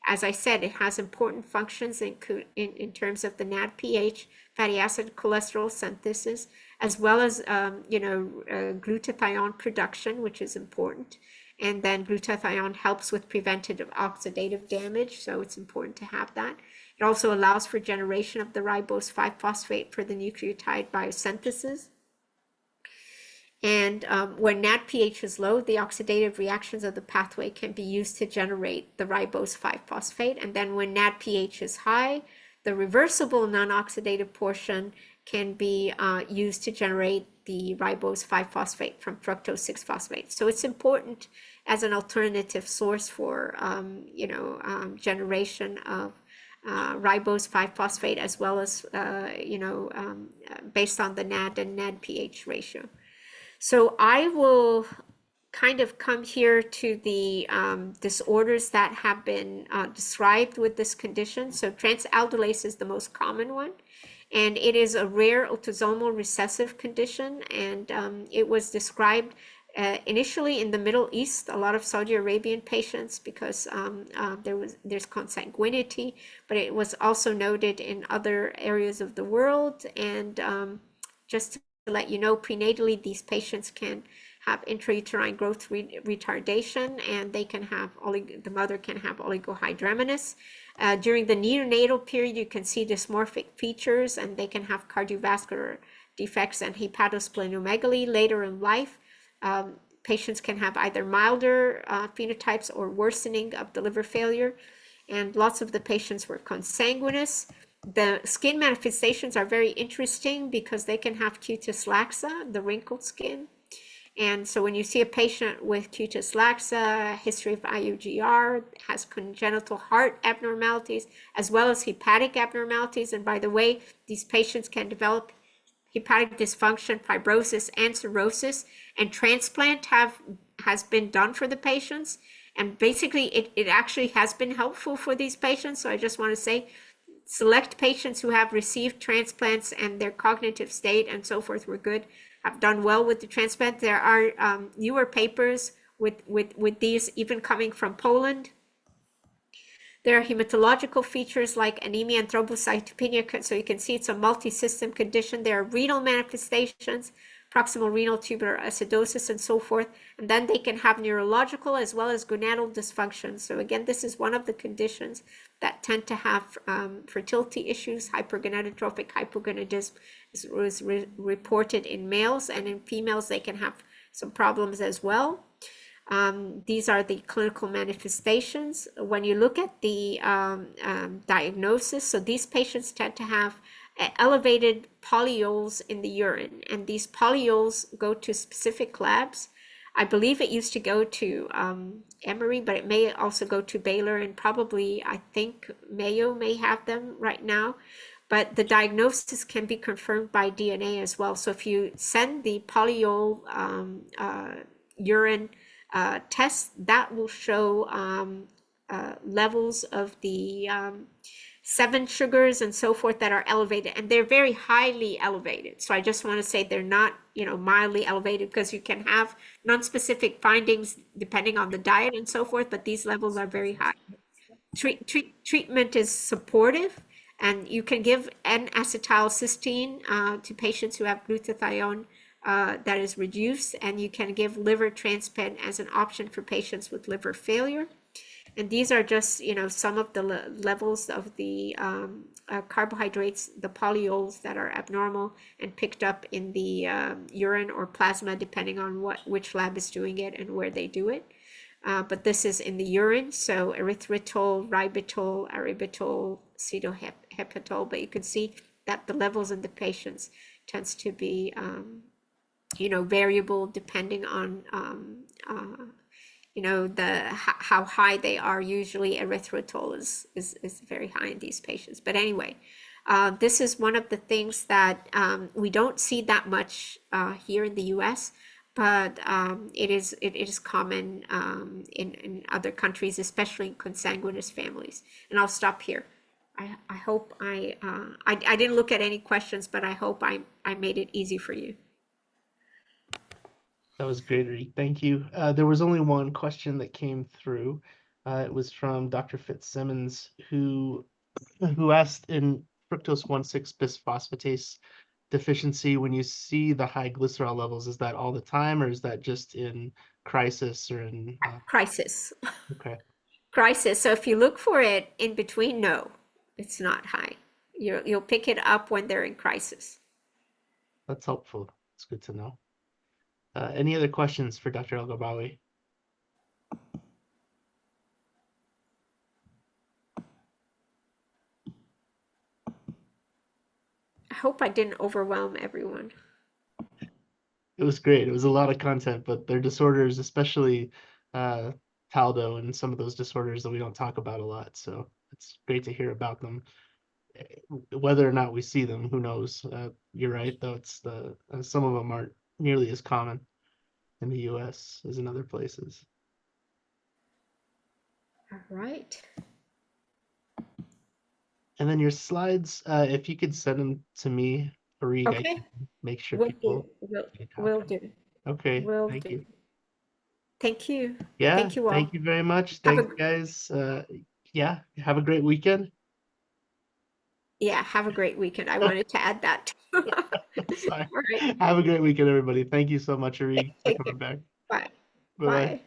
As I said, it has important functions in terms of the NADPH, fatty acid cholesterol synthesis, as well as glutathione production, which is important. And then glutathione helps with preventative oxidative damage, so it's important to have that. It also allows for generation of the ribose 5-phosphate for the nucleotide biosynthesis. And when NADPH is low, the oxidative reactions of the pathway can be used to generate the ribose 5-phosphate. And then when NADPH is high, the reversible non-oxidative portion can be used to generate the ribose 5-phosphate from fructose 6-phosphate. So it's important as an alternative source for generation of ribose 5-phosphate, as well as based on the NAD and NADPH ratio. So I will kind of come here to the disorders that have been described with this condition. So transaldolase is the most common one, and it is a rare autosomal recessive condition, and it was described initially in the Middle East, a lot of Saudi Arabian patients, because there's consanguinity, but it was also noted in other areas of the world. And just to let you know, prenatally, these patients can have intrauterine growth retardation, and they can have the mother can have oligohydramnios. During the neonatal period, you can see dysmorphic features, and they can have cardiovascular defects and hepatosplenomegaly. Later in life, patients can have either milder phenotypes or worsening of the liver failure, and lots of the patients were consanguineous. The skin manifestations are very interesting because they can have cutis laxa, the wrinkled skin. And so when you see a patient with cutis laxa, history of IUGR, has congenital heart abnormalities, as well as hepatic abnormalities. And by the way, these patients can develop hepatic dysfunction, fibrosis, and cirrhosis, and transplant has been done for the patients. And basically, it actually has been helpful for these patients. So I just want to say, select patients who have received transplants and their cognitive state and so forth were good, have done well with the transplant. There are newer papers with these even coming from Poland. There are hematological features like anemia and thrombocytopenia, so you can see it's a multi-system condition. There are renal manifestations, proximal renal tubular acidosis, and so forth. And then they can have neurological as well as gonadal dysfunction. So again, this is one of the conditions that tend to have fertility issues. Hypergonadotrophic hypogonadism was reported in males, and in females they can have some problems as well. These are the clinical manifestations. When you look at the diagnosis, so these patients tend to have elevated polyols in the urine, and these polyols go to specific labs. I believe it used to go to Emory, but it may also go to Baylor, and probably I think Mayo may have them right now. But the diagnosis can be confirmed by DNA as well. So if you send the polyol urine test, that will show levels of the 7 sugars and so forth that are elevated, and they're very highly elevated. So I just want to say they're not, mildly elevated, because you can have non-specific findings depending on the diet and so forth, but these levels are very high. Treatment is supportive, and you can give N-acetylcysteine to patients who have glutathione that is reduced, and you can give liver transplant as an option for patients with liver failure. And these are just, some of the levels of the carbohydrates, the polyols that are abnormal and picked up in the urine or plasma, depending on which lab is doing it and where they do it. But this is in the urine, so erythritol, ribitol, arabitol, acetohepatol. But you can see that the levels in the patients tends to be, variable depending on how high they are. Usually erythritol is very high in these patients. But anyway, this is one of the things that we don't see that much here in the US, but it is common in other countries, especially in consanguineous families. And I'll stop here. I hope I didn't look at any questions, but I hope I made it easy for you. That was great, Reed. Thank you. There was only one question that came through. It was from Dr. Fitzsimmons, who asked, in fructose 1,6 bisphosphatase deficiency, when you see the high glycerol levels, is that all the time, or is that just in crisis or in Crisis. okay. Crisis. So if you look for it in between, no, it's not high. You'll pick it up when they're in crisis. That's helpful. It's good to know. Any other questions for Dr. El-Gharbawy? I hope I didn't overwhelm everyone. It was great. It was a lot of content, but their disorders, especially Taldo and some of those disorders that we don't talk about a lot. So it's great to hear about them. Whether or not we see them, who knows? You're right, though. It's some of them aren't nearly as common in the US as in other places. All right. And then your slides, if you could send them to me, Fareed, I Okay. can make sure Will people do. Will get a will copy. do. Okay, Will thank do. you. Thank you. Yeah, Thank you thank all. you very much. Have a Thanks, guys. Yeah, have a great weekend. have a great weekend. I wanted to add that. All Sorry. right. Have a great weekend, everybody. Thank you so much, Arig, for Take coming care. back. Bye. Bye-bye. Bye.